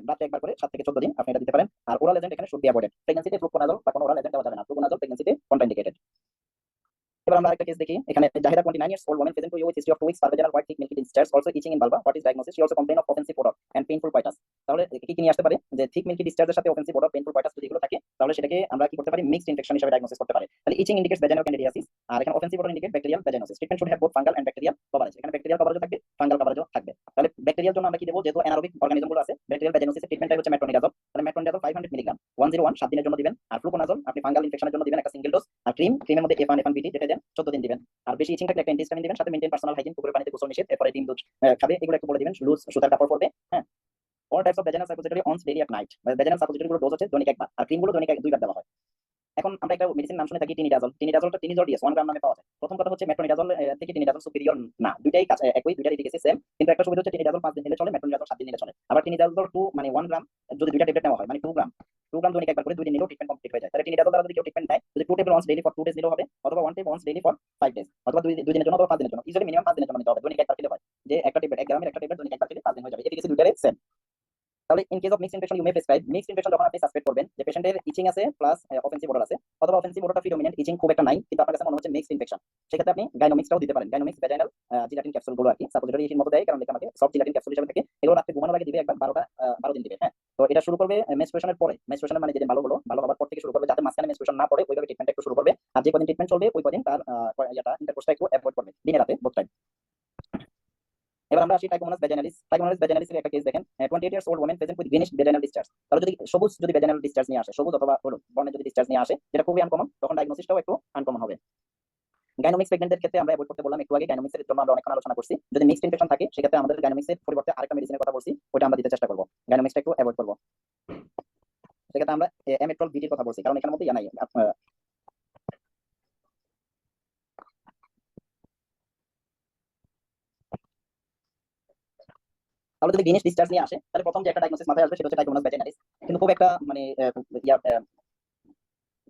রাতে একবার করে 7 থেকে 14 দিন আপনি এটা দিতে পারেন। আর ওরাল এজেন্ট এখানে শুড বি অ্যাভয়েডেড। প্রেগন্যান্সিতে ফ্লুকোনাজল বা কোনো ওরাল এজেন্ট দেওয়া যাবে না, ফ্লুকোনাজল প্রেগন্যান্সিতে কন্ট্রাইন্ডিকেটেড। এবার আমরা একটা কেস দেখি। এখানে Zahida 29 years old woman present to you with history of 2 weeks pervaginal white thick milky discharge, also itching in vulva. What is diagnosis? She also complain of offensive odor and painful coitus. তাহলে কি কি নিয়ে আসতে পারে? যে thick milky discharge এর সাথে offensive odor, painful coitus যদি এগুলো থাকে, তাহলে সেটাকে আমরা কি করতে পারি? মিক্সড ইনফেকশন হিসেবে ডায়াগনোসিস করতে পারি। তাহলে itching indicates vaginal candidiasis, আর এখানে offensive odor indicate bacterial vaginosis. Treatment should have both fungal and bacterial coverage। এখানে bacterial coverage থাকবে, fungal coverage থাকবে। তাহলে ব্যাকটেরিয়ার জন্য আমরা কি দেব? যেহেতু অ্যানারোবিক অর্গানিজম গুলো আছে, ব্যাকটেরিয়াল ভ্যাজিনোসিসের ট্রিটমেন্টটাই হচ্ছে মেট্রোনিডাজল। তাহলে মেট্রোনিডাজল 500 মিলিগ্রাম 101 7 দিনের জন্য দিবেন। আর ফ্লুকোনাজল আপনি ফাঙ্গাল ইনফেকশনের জন্য দিবেন একটা সিঙ্গেল ডোজ। আর ক্রিমের মধ্যে এফান বিটি যেটা দেন 14 দিন দিবেন। আর বেশি ইচিং থাকলে একটা অ্যান্টিহিস্টামিন দিবেন, সাথে মেইনটেইন পার্সোনাল হাইজিন, পুকুরের পানিতে গোসল নিষেধ, এরপরে ডিম দুধ খাবে, এগুলো একটু বলে দিবেন। লুজ সুতার কাপড় পরবে। হ্যাঁ, all types of vaginal suppository once daily at night. Vaginal suppository গুলো ডোজ হচ্ছে দৈনিক একবার, আর ক্রিম গুলো দৈনিক 2বার দেওয়া হয়। এখন আমরা একটা মেডিসিন নাম শুনে থাকি টিনিডাজল। টিনিডাজলটা টিনিজোডিয়াস 1 গ্রাম নামে পাওয়া যায়। প্রথম কথা হচ্ছে মেট্রোনিডাজল থেকে টিনিডাজল সুপিরিয়র না, দুইটাই কাছে একই, দুইটার এফিকাসি সেম, কিন্তু একটা সুবিধা হচ্ছে টিনিডাজল 5 দিন নিলে চলে, মেট্রোনিডাজল 7 দিন নিলে চলে। আবার টিনিডাজল 2 মানে 1 গ্রাম যদি দুইটা ট্যাবলেট নেওয়া হয় মানে 2 গ্রাম, 2 গ্রাম দৈনিক একবার করে 2 দিন নিলেও ট্রিটমেন্ট কমপ্লিট হয়ে যায়। তাহলে টিনিডাজল দ্বারা যদি কেউ ট্রিটমেন্ট নেয়, যদি 2 tablet once daily for 2 days নিলেও হবে, অথবা 1 tablet once daily for 5 days, অথবা 2 দিনের জন্য অথবা 5 দিনের জন্য, ইউজুয়ালি মিনিমাম 5 দিনের জন্য নিতে হবে, দৈনিক একবার খেলে হয় যে একটা ট্যাবলেট 1 গ্রামের একটা ট্যাবলেট দৈনিক একবার খেলে 5 দিন হয়ে যাবে, এফিকাসি দুইটারে সেম। তাহলে in case of mixed infection you may prescribe. Mixed infection যখন আপনি সাসপেক্ট করবেন যে পেশেন্টের ইচিং আছে প্লাস অফেন্সিভ অর্ডার আছে, অথবা অফেন্সিভ অর্ডারটা প্রিডমিনেন্ট, ইচিং খুব একটা নাই কিন্তু আপনার কাছে মনে হচ্ছে মিক্সড ইনফেকশন, সেক্ষেত্রে আপনি গাইনোমিক্সটাও দিতে পারেন। গাইনোমিক্স ভ্যাজাইনাল জিলাটিন ক্যাপসুল গুলো আর কি সাপোজিটরি এর মতো দেয়, কারণ এটা আমাকে সব জিলাটিন ক্যাপসুল হিসেবে থাকে, এগুলো রাতে ঘুমানোর আগে দিবে একবার 12 দিন দিবে। হ্যাঁ, তো এটা শুরু করবে মেনস্ট্রুয়েশনের পরে, মেনস্ট্রুয়েশনের মানে যেদিন ভালো হওয়ার পর থেকে শুরু করবে, যাতে মাঝখানে মেনস্ট্রুয়েশন না পড়ে ওইভাবে ট্রিটমেন্ট একটু শুরু করবে। আর যে কদিন ট্রিটমেন্ট চলবে ওই কদিন তার ইন্টারকোর্সটা একটু অ্যাভয়েড করবে, দিনে রাতে বোথ টাইম। এবার আমরা আসি ট্রাইকোমোনাস ভ্যাজাইনালিস। ট্রাইকোমোনাস ভ্যাজাইনালিসের একটা কেস দেখেন, 28 years old women present with greenish vaginal discharge. তাহলে যদি সবুজ যদি ভ্যাজাইনাল ডিসচার্জ নিয়ে আসে, সবুজ অথবা হলুদ বর্ণের যদি ডিসচার্জ নিয়ে আসে, যেটা খুবই আনকমন, তখন ডায়াগনোসিসটাও একটু আনকমন হবে। গাইনোমিক্স প্রেগন্যান্টদের ক্ষেত্রে আমরা অ্যাভয়েড করতে বললাম একটু আগে, গাইনোমিক্সের জন্য আমরা অনেকক্ষণ আলোচনা করছি। যদি মিক্সড ইনফেকশন থাকে সেক্ষেত্রে আমাদের গাইনোমিক্সের পরিবর্তে আরেকটা মেডিসিনের কথা বলছি, ওটা আমরা দিতে চেষ্টা করব, গাইনোমিক্সটা একটু অ্যাভয়েড করব। সেক্ষেত্রে আমরা এমেট্রল বিটির কথা বলছি, কারণ এখানের মধ্যে ইয়া নাই। তাহলে যদি গ্রিনিশ ডিসচার্জ নিয়ে আসে, তাহলে প্রথম যে একটা ডায়াগনোসিস মাথায় আসবে সেটা হচ্ছে ট্রাইকোমোনাস ভ্যাজাইনালিস। কিন্তু খুব একটা মানে ইয়া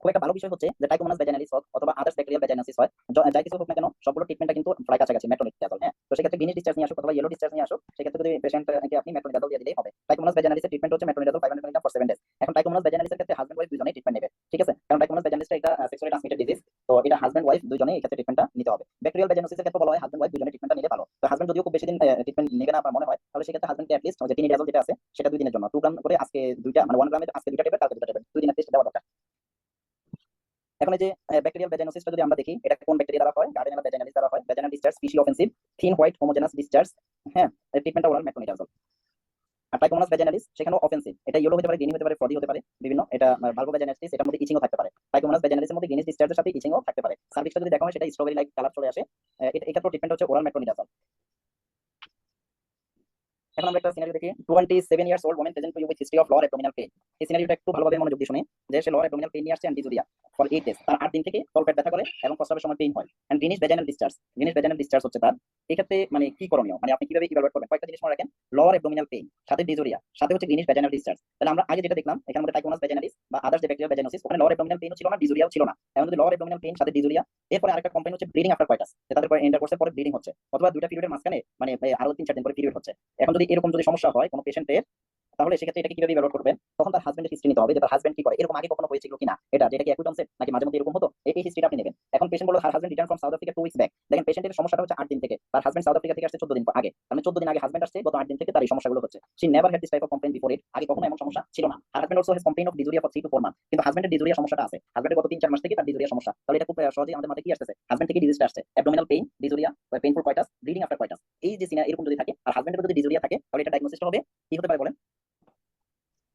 খুব একটা ভালো বিষয় হচ্ছে যে ট্রাইকোমোনাস ভ্যাজাইনালিস হোক অথবা আদার্স ব্যাকটেরিয়াল ভ্যাজাইনালিস হয়, যাই কিছু হোক না কেন সবগুলো ট্রিটমেন্টটা কিন্তু প্রায় কাছাকাছি মেট্রোনিডাজল। হ্যাঁ, তো সেক্ষেত্রে গ্রিনিশ ডিসচার্জ নিয়ে আসুক অথবা ইয়েলো ডিসচার্জ নিয়ে আসুক, সেক্ষেত্রে যদি পেশেন্টকে আপনি মেট্রোনিডাজল দিয়ে দিলেই হবে। ট্রাইকোমোনাস ভ্যাজাইনালিসের ট্রিটমেন্ট হচ্ছে মেট্রোনিডাজল 500 মিলিগ্রাম ফর 7 ডেজ। এখন ট্রাইকোমোনাস ভ্যাজাইনালিসের ক্ষেত্রে হাজব্যান্ড ওয়াইফ দুজনেই ট্রিটমেন্ট নেবে, ঠিক আছে, কারণ ট্রাইকোমোনাস ভ্যাজাইনালিসটা এটা সেক্সুয়ালি ট্রান্সমিটেড ডিজিজ, তো এটা হাজব্যান্ড ওয়াইফ দুজনেই এই ক্ষেত্রে ট্রিটমেন্টটা নিতে হবে। ব্যাকটেরিয়াল ভ্যাজাইনোসিসের ক্ষেত্রে বলা হয় হাজব্যান্ড ওয়াইফ দুজনেই ট্রিটমেন্টটা নিলে ভালো। তো হাজব্যান্ড যদিও খুব বেশি দিন ট্রিটমেন্ট নেবে না আপনার মনে হয়, তাহলে সেক্ষেত্রে হাজব্যান্ডকে অ্যাটলিস্ট যে টিনিডাজল যেটা আছে সেটা 2 দিনের জন্য 2 গ্রাম করে আজকে দুইটা মানে 1 গ্রামে আজকে দুইটা ট্যাবলেট কালকে দুইটা ট্যাবলেট 2 দিন অ্যাটলিস্ট দেওয়া দরকার। এখন এই যে ব্যাকটেরিয়াল ভ্যাজাইনোসিসটা যদি আমরা দেখি, এটা কোন ব্যাকটেরিয়া দ্বারা হয়? গার্ডেনিয়া ভ্যাজাইনালিস দ্বারা হয়। Vaginal discharge spicy offensive, thin white homogeneous discharge. হ্যাঁ, ট্রিটমেন্টটা ওরাল মেট্রোনিডাজল। আর ট্রাইকোমোনাস ভ্যাজাইনালিস সেখানেও অফেন্সিভ, এটা ইয়েলো হতে পারে, গ্রিন হতে পারে, ফ্রদি হতে পারে, বিভিন্ন এটা বালবো ভ্যাজাইনালিস, এটার মধ্যে ইচিংও থাকতে পারে। ট্রাইকোমোনাস ভ্যাজাইনালিসের মধ্যে গ্রিনিশ ডিসচার্জের সাথে ইচিংও থাকতে পারে। সার্ভিসটা যদি দেখা হয় সেটা স্ট্রবেরি লাইক কালার চলে আসে, এটা ট্রিটমেন্ট হচ্ছে ওরাল মেট্রোনিডাজল। এখন আমরা একটা সিনারিও দেখি, 27 years old women present to you with history of lower abdominal pain. এই সিনারিওটা একটু ভালোভাবে মনোযোগ দিয়ে শুনে, যে সে লোয়ার অ্যাবডোমিনাল পেইন নিয়ে আসছে এন্ড ডিজুরিয়া ফর 8 ডেজ, তার 8 দিন থেকে তলপেট ব্যথা করে এবং প্রস্রাবের সময় পেইন হয় and greenish vaginal discharge. Greenish vaginal discharge হচ্ছে তার। এই ক্ষেত্রে মানে কি করণীয়, মানে আপনি কিভাবে ইভালুয়েট করবেন? কয়েকটা জিনিস মনে রাখেন, লোয়ার অ্যাবডোমিনাল পেইন সাথে ডিজুরিয়া সাথে হচ্ছে গ্রিনিশ ভ্যাজাইনাল ডিসচার্জ। তাহলে আমরা আগে যেটা দেখলাম এখানে মধ্যে ট্রাইকোমোনাস ভ্যাজাইনালিস বা আদার্স যে ব্যাকটেরিয়াল ভ্যাজাইনোসিস, ওখানে লোয়ার অ্যাবডোমিনাল পেইনও ছিল না, ডিজুরিয়াও ছিল না। এখন যদি লোয়ার অ্যাবডোমিনাল পেইন সাথে ডিজুরিয়া, এরপরে আরেকটা কমপ্লেইন হচ্ছে ব্লিডিং আফটার কয়টাস, তাদের পরে ইন্টারকোর্সের পরে ব্লিডিং হচ্ছে, অথবা দুইটা পিরিয়ডের মাঝখানে মানে আরো 3-4 দিন পরে পিরিয়ড হচ্ছে। এখন যদি এরকম যদি সমস্যা হয় কোনো পেশেন্টের, তাহলে সেক্ষেত্রে এটাকে কিভাবে ইভালুয়েট করবেন? তখন তার হাজবেন্ডের হিস্ট্রি নিতে হবে, যে তার হাজবেন্ড কি করে, এরকম আগে কখনো হয়েছিল কিনা, যেটা কি অ্যাকুট অনসেট নাকি মাঝে মধ্যে এরকম হতো, এই হিস্ট্রিটা আপনি নেবেন। এখন পেশেন্ট বলল তার husband return from south Africa 2 weeks back. দেখেন পেশেন্টের সমস্যাটা হচ্ছে 8 দিন থেকে, তার হাজবেন্ড সাউথ আফ্রিকা থেকে আসছে 14 দিন আগে, মানে 14 দিন আগে হাজবেন্ড আসছে, গত 8 দিন থেকে তার এই সমস্যাগুলো হচ্ছে। She never had this type of complain before it, আগে কখনো এমন সমস্যা ছিল না। আর husband also has complain of dysuria for 3 to 4 month, কিন্তু হাজবেন্ডের ডিজুরিয়া সমস্যাটা আছে, হাজবেন্ডের গত 3-4 মাস থেকে তার ডিজুরিয়া সমস্যা। তাহলে এটা খুব সহজেই আমাদের মাথায় কি আসছে, হাজবেন্ড থেকে ডিজিজটা আসছে, abdominal pain, dysuria, painful coitus, bleeding after coitus, এই যে সিনা এরকম যদি থাকে আর হাজবেন্ডের যদি ডিজুরিয়া থাকে, তাহলে এটা ডায়াগনোসিসটা হবে কি হতে পারে বলেন?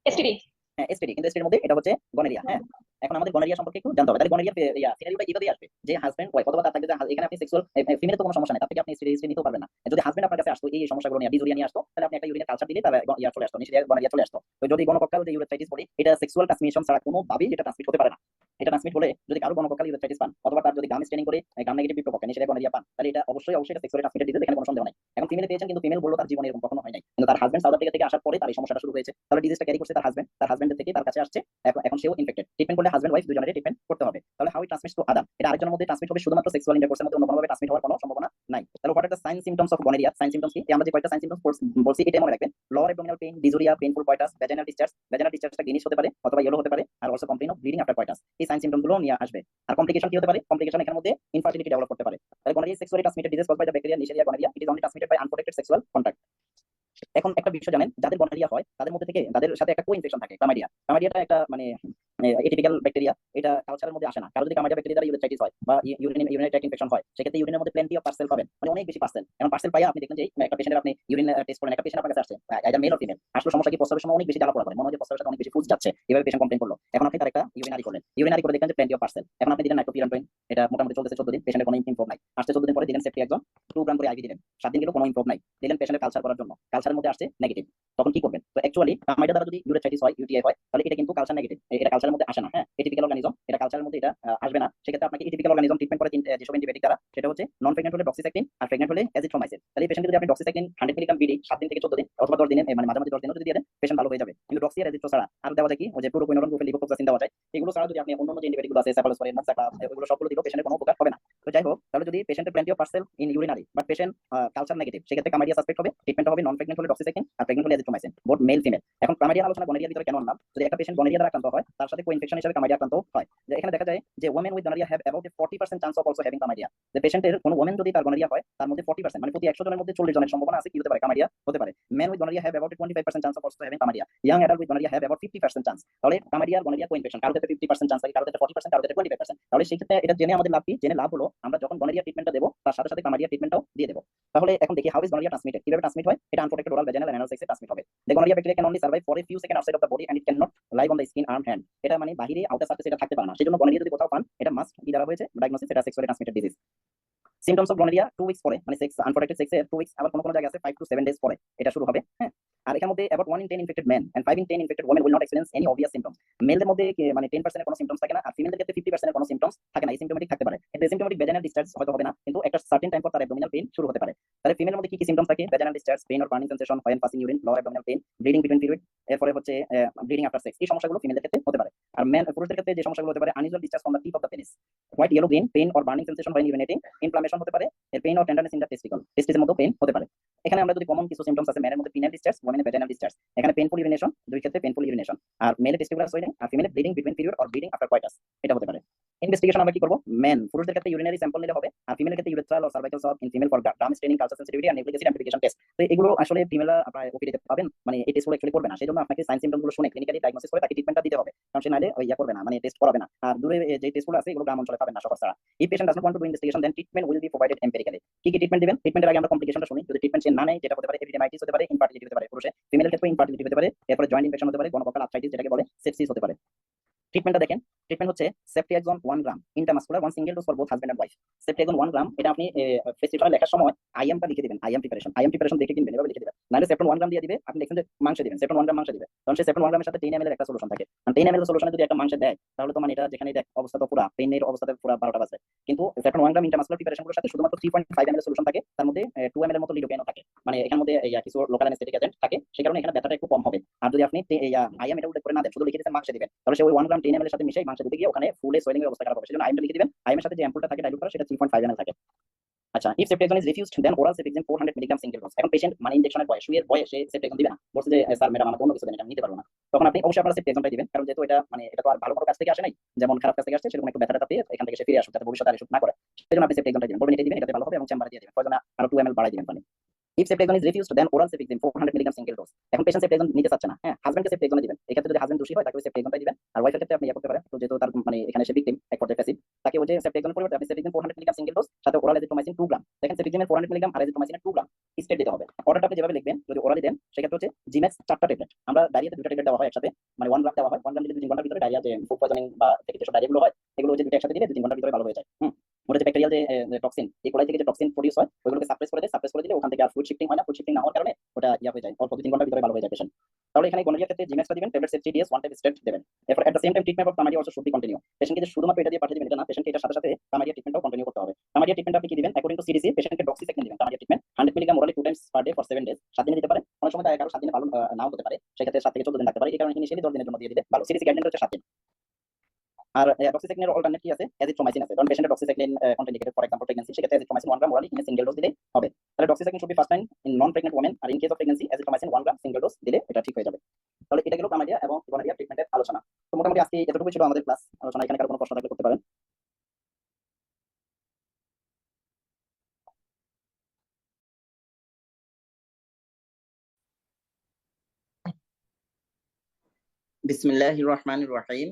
এসটিডি। হ্যাঁ, এসটিডি, কিন্তু এসটিডির মধ্যে এটা হচ্ছে গনোরিয়া। হ্যাঁ, এখন আমাদের গনোরিয়া সম্পর্কে একটু জানতে হবে। তাহলে গনোরিয়া সিনারিওটা কিভাবে আসবে, যে হাজবেন্ড ওয়াইফ অথবা তার থাকবে এখানে আপনি সেক্সুয়াল ফিমেল তো কোনো সমস্যা নাই, তার থেকে আপনি এসটিডি নিতেও পারবেন না। যদি হাজবেন্ড আপনার কাছে আসতো এই সমস্যাগুলো নিয়ে, ডিজুরিয়া নিয়ে আসতো, তাহলে আপনি একটা ইউরিনের কালচার দিলে তার ইয়া চলে আসতো, নিশ্চয়ই গনোরিয়া চলে আসতো। তো যদি গনোকক্কাল যে ইউরেথ্রাইটিস বলি, এটা সেক্সুয়াল ট্রান্সমিশন ছাড়া কোনো ভাবেই এটা ট্রান্সমিট হতে পারে না। এটা ট্রান্সমিট হলে যদি কারো গনোকক্কাল ইউরেথ্রাইটিস পান, অথবা তার যদি গাম স্টেনিং করে গাম নেগেটিভ বিপ্রপক্ষে নিশ্চয়ই গনোরিয়া পান, তাহলে এটা অবশ্যই এটা সেক্সুয়ালি ট্রান্সমিটেড ডিজিজ, এখানে কোনো সন্দেহ নাই। এখন ফিমেল পেয়েছেন, কিন্তু ফিমেল বললো তার জীবনে এরকম কখনো হয় নাই, কিন্তু তার হাজবেন্ড সাউথ আফ্রিকা থেকে আসার পরে তার এই সমস্যাটা শুরু হয়েছে। তাহলে ডিজিজটা ক্যারি করছে তার হাজবেন্ড, তার হাজবেন্ডের থেকে তার কাছে আসছে, এখন সেও ইনফেক্টেড। ট্রিটমেন্ট করলে হাজবেন্ড ওয়াইফ দুজনেরই ট্রিটমেন্ট করতে হবে। তাহলে হাউ ইট ট্রান্সমিটস টু আদার, এটা আরেকজনের মধ্যে ট্রান্সমিট হবে শুধুমাত্র সেক্সুয়াল ইন্টারকোর্সের মধ্যে, অন্য কোনোভাবে ট্রান্সমিট হওয়ার কোনো সম্ভাবনা নাই। তাহলে what are the sign symptoms of gonorrhoea? Sign symptoms কি? আমরা যে কয়টা সাইন সিম্পটমস বলছি এটা মনে রাখবেন, lower abdominal pain, dysuria, painful coitus, vaginal discharge. Vaginal ডিসচার্জটা গ্রিনিশ হতে পারে অথবা ইয়েলো হতে পারে, আর also complain of bleeding after coitus. এই সাইন সিম্পটম গুলো নিয়ে আসবে। আর কমপ্লিকেশন কি হতে পারে? কমপ্লিকেশন এখানে মধ্যে ইনফার্টিলিটি ডেভেলপ করতে পারে। তাহলে gonorrhoea is sexually transmitted disease caused by the bacteria Neisseria gonorrhoea. It is only transmitted by unprotected sexual contact. এখন একটা বিষয় জানেন, যাদের গনোরিয়া হয় তাদের মধ্যে থেকে তাদের সাথে একটা কো-ইনফেকশন থাকে, ক্লামাইডিয়া। ক্লামাইডিয়াটা একটা মানে এটিপিক্যাল ব্যাকটেরিয়া, এটা কালচারের মধ্যে আসে না। কারো যদি ক্লামাইডিয়া ব্যাকটেরিয়া দ্বারা ইউরেথ্রাইটিস হয় বা ইউরিনারি ট্র্যাক্ট ইনফেকশন হয়, সেক্ষেত্রে ইউরিনের মধ্যে প্লেন্টি অফ পার্সেল পাবেন, মানে অনেক বেশি পার্সেল। এখন পার্সেল পাইয়া আপনি দেখবেন যে একটা পেশেন্টের আপনি ইউরিন টেস্ট করেন, একটা পেশেন্ট আপনার কাছে আসছে, এটা মেল অর ফিমেল, আসলে সমস্যা কি প্রস্রাবের সময় অনেক বেশি জ্বালা পোড়া করে, মনে হয় যে প্রস্রাবের সাথে অনেক বেশি ফুজ যাচ্ছে, এভাবে পেশেন্ট কমপ্লেইন করলো। এখন আপনি তার একটা ইউরিনারি করলেন, ইউরিনারি করে দেখলেন যে প্লেন্টি অফ পার্সেল। এখন আপনি দিলেন নাইট্রোপিরান্টোইন, এটা মোটামুটি চলতেছে 14 দিন, পেশেন্টের কোনো ইমপ্রুভ নাই। আসছে 14 দিন পরে দিলেন সেফটি একজন 2 গ্রাম করে আইভি দিলেন, 7 দিন গেল, কোনো ইমপ্রুভ নাই, দিলেন পেশেন্টের কালচার করার জন্য, কালচারের মধ্যে আসছে নেগেটিভ, তখন কি করবেন? তো অ্যাকচুয়ালি ক্লামাইডা দ্বারা যদি ইউরেথ্রাইটিস হয়, ইউটিআই হয়, তাহলে এটা কিন্তু কালচার নেগেটিভ, এটা কালচারের মধ্যে আসে না। হ্যাঁ, এটিপিক্যাল অর্গানিজম, এটা কালচারের মধ্যে এটা আসবে না। সেক্ষেত্রে আপনাকে এটিপিক্যাল অর্গানিজম ট্রিটমেন্ট করে যেসব অ্যান্টিবায়োটিক দ্বারা, সেটা হচ্ছে নন প্রেগনেন্ট হলে ডক্সিসাইক্লিন, আর প্রেগনেন্ট হলে অ্যাজিথ্রোমাইসিন। তাহলে এই পেশেন্টকে যদি আপনি ডক্সিসাইক্লিন 100 মিলিগ্রাম বিডি 7 দিন থেকে 14 দিন অথবা 10 দিনে, মানে মাঝামাঝি 10 দিনও যদি দিয়ে দেন, পেশেন্ট ভালো হয়ে যাবে। কিন্তু ডক্সি আর অ্যাজিথ্রো ছাড়া আর দেওয়া যায় কি, ওই যে ফ্লুরোকুইনোলন, লিভোফ্লক্সাসিন দেওয়া যায়। এগুলো ছাড়া যদি আপনি অন্যান্য যে অ্যান্টিবায়োটিকগুলো আছে, সেফালোস্পোরিন, মক্সাক্লাভ, এগুলো সবগুলো দিলেও পেশেন্টের কোনো উপকার হবে না। তো যাই হোক, তাহলে যদি পেশেন্টের plenty of parcel in urinary but patient culture negative, সেক্ষেত্রে কামাইডিয়া সাসপেক্ট হবে, ট্রিটমেন্ট হবে নন প্রেগনেন্ট হলে ডক্সিসাইক্লিন, আর প্রেগনেন্ট হলে অ্যাজিথ্রোমাইসিন, বোথ মেল ফিমেল। এখন কামাইডিয়া আলোচনা গনোরিয়ার ভিতরে কেন আনলাম? যদি একটা পেশেন্ট গনোরিয়া দ্বারা আক্রান্ত হয়, তার সাথে কো-ইনফেকশন হিসেবে কামাইডিয়া আক্রান্ত হয়, যে এখানে দেখা যায় যে women with gonorrhoea have about 40% chance of also having chlamydia. যে পেশেন্টের কোনো ওমেন যদি তার গনোরিয়া হয়, তার মধ্যে 40%, মানে প্রতি 100 জনের মধ্যে 40 জনের সম্ভাবনা আছে কি হতে পারে, কামাইডিয়া হতে পারে। Men with gonorrhoea have about 25% chance of also having chlamydia. Young adult with gonorrhoea have about 50% chance. তাহলে কামাইডিয়া আর গনোরিয়া কো-ইনফেকশন, কারো ক্ষেত্রে 50% চান্স থাকে, কারো ক্ষেত্রে 40%, কারো ক্ষেত্রে 25%। তাহলে সেই ক্ষেত্রে এটা জেনে আমাদের লাভ কি? জেনে লাভ হলো আমরা যখন গনোরিয়া ট্রিটমেন্টটা দেবো, তার সাথে সাথে কামাইডিয়া ট্রিটমেন্টটাও দিয়ে দেবো। তাহলে এখন দেখি হাউ ইজ গনোরিয়া ট্রান্সমিটেড, কিভাবে ট্রান্সমিট হয়? এটা আনপ্রোটেক্টেড ওরাল ভ্যাজাইনাল অ্যানাল সেক্সে ট্রান্সমিট হবে। The gonorrhea bacteria can only survive for a few seconds outside of the body and it cannot live on the skin, arm, hand. এটা মানে বাহিরে outer সারফেসে এটা থাকতে পারে না। সেজন্য গনোরিয়া যদি কোথাও পান, এটা মাস্ট কি দ্বারা হয়েছে ডায়াগনোসিস, এটা sexually transmitted disease. Symptoms of gonorrhoea 2 weeks পরে, মানে সেক্স আনপ্রোটেক্টেড সেক্সের 2 উইকস, আবার কোন জায়গায় আছে 5 to 7 ডেজ পরে এটা শুরু হবে। হ্যাঁ, আর এখার মধ্যে about 1 in 10 infected men and 5 in 10 infected women will not experience any obvious symptoms. মেলদের মধ্যে মানে 10% এর কোনো সিমটমস থাকে না, আর ফিমেলদের ক্ষেত্রে 50% এর কোনো সিমটমস থাকে না, এসিম্পটোমেটিক থাকতে পারে। কিন্তু এসিম্পটোমেটিক ভ্যাজাইনাল ডিসচার্জ হয়তো হবে না, কিন্তু একটা সার্টেন টাইম পর তার অ্যাবডোমিনাল পেইন শুরু হতে পারে। তাহলে ফিমেলের মধ্যে কি কি সিমটমস থাকে? Vaginal discharge, pain or burning sensation when passing urine, lower abdominal pain, bleeding between period, এরপরে হচ্ছে ব্লিডিং আফটার সেক্স। এই সমস্যাগুলো ফিমেলদের ক্ষেত্রে হতে পারে। আর পুরুষদের ক্ষেত্রে যে সমস্যাগুলো হতে পারে, unusual discharge from the tip of the penis, white yellow green, pain or burning sensation when urinating, inflammation হতে পারে, এর pain or tenderness in the testicle, টেস্টিসের মধ্যে পেইন হতে পারে। এখানে আমরা যদি কমন কিছু সিমটমস আছে, মেনের মধ্যে পিনাল ডিসচার্জ, ওমেনের ভ্যাজাইনাল ডিসচার্জ। এখানে পেইনফুল ইউরিনেশন, দুই ক্ষেত্রে পেইনফুল ইউরিনেশন। আর মেলে টেস্টিকুলার সোয়েলিং, আর ফিমেলে bleeding between period or bleeding after coitus, এটা হতে পারে। ইনভেস্টিগেশন আমরা কি করব? মেন পুরুষদের ক্ষেত্রে ইউরিনারি স্যাম্পল নিলে হবে, আর ফিমেলের ক্ষেত্রে urethral or cervical swab in female for gram staining, culture sensitivity and nucleic acid amplification test. তো এগুলো আসলে ফিমেলরা আপনারা ওপিডিতে পাবেন, মানে এই টেস্টগুলো অ্যাকচুয়ালি করবে না। সেজন্য আপনাকে সাইন সিমটম গুলো শুনে ক্লিনিক্যালি ডায়াগনোসিস করে তাকে ট্রিটমেন্টটা দিতে হবে, কারণ সে নাইলে ইয়া করবে না, মানে টেস্ট করাবে না। আর দূরে যে টেস্টগুলো আছে এগুলো গ্রাম অঞ্চলে পাবেন না, শহর ছাড়া। এই patient does not want to do investigation, then treatment will be provided empirically. কি কি ট্রিটমেন্ট দিবেন? ট্রিটমেন্টের আগে আমরা কমপ্লিকেশনটা শুনি। যদি ট্রিটমেন্ট সে না নেয়, যেটা হতে পারে এপিডেমাইটিস হতে পারে, ইনফার্টিলিটি হতে পারে পুরুষে, ফিমেলের ক্ষেত্রে ইনফার্টিলিটি হতে পারে, এরপরে জয়েন্ট ইনফেকশন হতে পারে, গনোককাল আর্থ্রাইটিস যেটাকে বলে, সেপসিস হতে পারে। ট্রিটমেন্টটা দেখেন, ট্রিটমেন্ট হচ্ছে ceftriaxone 1 gram intramuscular 1 single dose for both husband and wife. Ceftriaxone 1 gram, এটা আপনি প্রেসক্রিপশনে লেখার সময় আইএমটা লিখে দিবেন, আইএম প্রিপারেশন দেখে কিনবেন, এভাবে লিখে দিবেন। নাহলে সেফটন 1 গ্রাম দিয়ে দিবে, আপনি লিখছেন যে মাংস দিবেন, সেফটন 1 গ্রাম মাংস দিবে, কারণ সেই সেফটন 1 গ্রামের সাথে 10 ml এর একটা সলিউশন থাকে। আর 10 ml এর সলিউশনে যদি একটা মাংস দেয়, তাহলে তো মানে এটা যেখানে দেখ অবস্থা তো পুরা পেইনের অবস্থাতে পুরা 12টা বাজবে। কিন্তু সেফটন 1 গ্রাম ইন্ট্রামাসকুলার প্রিপারেশনগুলোর সাথে শুধুমাত্র 3.5 ml এর সলিউশন থাকে, তার মধ্যে 2 ml এর মতো লিডোকেইনও থাকে, মানে এখানের মধ্যে কিছু লোকাল অ্যানেস্থেটিক এজেন্ট থাকে, সেই কারণে এখানে ব্যথাটা একটু কম হবে। আর যদি আপনি আইএম এটা উল্লেখ করে না দেন, শুধু লিখে দিয়েছেন মাংস দিবেন, তাহলে সে ওই 1 গ্রাম 10 ml এর সাথে মিশিয়ে মাংস দিতে গিয়ে ওখানে ফুলে সোয়েলিং এর অবস্থা খারাপ হবে। সেজন্য আইএমটা লিখে দিবেন, আইএম এর সাথে যে অ্যাম্পুলটা থাকে ডাইলুট করা, সেটা 3.5 ml থাকে। আচ্ছা, if ceftriaxone is refused then oral ceftriaxone 400 milligram single dose. এখন পেশেন্ট মানে ইনজেকশনের বয়স, শুয়ের বয়স, সে সেফট্রাক্সন দিবে না, বলছে যে স্যার ম্যাডাম আমাকে অন্য কিছু দেন, এটা আমি নিতে পারবো না। তখন আপনি অবশ্যই আপনারা সেফট্রাক্সনটাই দিবেন, কারণ যেহেতু এটা মানে এটা তো আর ভালো কোনো কাজ থেকে আসে নাই, যেমন খারাপ কাজ থেকে আসছে, সেরকম একটু ব্যথা পেয়ে এখান থেকে সে ফিরে আসুক, যাতে ভবিষ্যতে আর এসব না করে। সেজন্য আপনি সেফট্রাক্সনটাই দিবেন, বলবেন এটাই দিবেন, এটাতে ভালো হবে, এবং চেম্বারে দিয়ে দিবেন, প্রয়োজনে আরো 2 ml বাড়াই দিবেন পানি। If ceftriaxone is refused then oral ceftriaxone 400 milligram single dose. এখন পেশেন্ট সেফট্রাক্সন নিতে চাচ্ছে না, হ্যাঁ, হাজবেন্ডকে সেফট্রাক্সন দিবেন। এই ক্ষেত্রে যদি হাজবেন্ড দোষী হয়, তাকে সেফট্রাক্সনটাই দিবেন। আর ওয়াইফের ক্ষেত্রে আপনি ইয়া করতে পারেন, তো যেহেতু তার মানে এখানে সে ভিকটিম, এক পর্যায়ে প্যাসিভ, তাকে ওই যে সেফট্রাক্সনের পরিবর্তে আপনি সেফট্রাক্সন 400 মিলিগ্রাম সিঙ্গেল ডোজ সাথে ওরাল এজিথ্রোমাইসিন 2 গ্রাম। দেখেন সেফট্রাক্সনের 400 মিলিগ্রাম আর এজিথ্রোমাইসিনের 2 গ্রাম স্টেট দিতে হবে। অর্ডারটা আপনি যেভাবে লিখবেন, যদি ওরালি দেন সেক্ষেত্রে হচ্ছে জিম্যাক্স 4টা ট্যাবলেট, আমরা ডায়রিয়াতে 2টা ট্যাবলেট দেওয়া হয় একসাথে, মানে 1 গ্রাম দেওয়া হয়। 1 গ্রাম দিলে 2-3 ঘন্টার ভিতরে ডায়রিয়া, যে ফুড পয়জনিং বা থেকে যেসব ডায়রিয়াগুলো হয়, এগুলো হচ্ছে 2টা একসাথে দিলে 2-3 ঘন্টার ভিতরে ভালো হয়ে যায়। ওটা যে ব্যাকটেরিয়াল যে টক্সিন, এই কোলাই থেকে যে টক্সিন প্রডিউস হয়, ওইগুলোকে সাপ্রেস করে দেয়, সাপ্রেস করে দিলে ওখান থেকে আর ফুড শিফটিং হয় না, ফুড শিফটিং না হওয়ার কারণে ওটা ইয়া হয়ে যায়, অল্প 2-3 ঘন্টার ভিতরে ভালো হয়ে যায় পেশেন্ট। তাহলে এখানে গনোরিয়ার ক্ষেত্রে জিম্যাক্সটা দিবেন, tablet set DS 1 time state দিবেন। এরপর at the same time treatment of chlamydia also should be continue. পেশেন্টকে যে শুধুমাত্র এটা দিয়ে পাঠিয়ে দিবেন এটা না, পেশেন্টকে এটার সাথে সাথে ক্লামাইডিয়া ট্রিটমেন্টটাও কন্টিনিউ করতে হবে। ক্লামাইডিয়া ট্রিটমেন্ট আপনি কি দিবেন? অ্যাকর্ডিং টু সিডিসি পেশেন্টকে ডক্সিসাইক্লিন দিবেন। Chlamydia treatment 100 milligram orally 2 Times per day for 7 days, 7 দিনে দিতে পারে। অনেক সময় দেখা গেল 7 দিনে ভালো নাও হতে পারে, সেক্ষেত্রে 7 থেকে 14 দিন লাগতে পারে। এই কারণে ইনিশিয়ালি 10 দিনের জন্য দিয়ে দিলে ভালো। সিডিসি গাইডলাইন হচ্ছে 7 দিন। আর ডক্সিসাইক্লিনের অল্টারনেট কি আছে? অ্যাজিথ্রোমাইসিন আছে, কারণ পেশেন্টের doxycycline contraindicated, for example pregnancy, সেক্ষেত্রে azithromycin 1 gram orally in single dose দিলেই হবে। তাহলে doxycycline should be first time in non pregnant women, আর in case of pregnancy azithromycin 1 gram single dose দিলে এটা ঠিক হয়ে যাবে। তাহলে এটা গেল ক্লামাইডিয়া এবং গনোরিয়া ট্রিটমেন্টের আলোচনা। তো মোটামুটি আজকে এতটুকুই ছিল আমাদের ক্লাস আলোচনা। এখানে কারো কোনো প্রশ্ন থাকলে করতে পারেন। বিসমিল্লাহির রহমানির রহিম।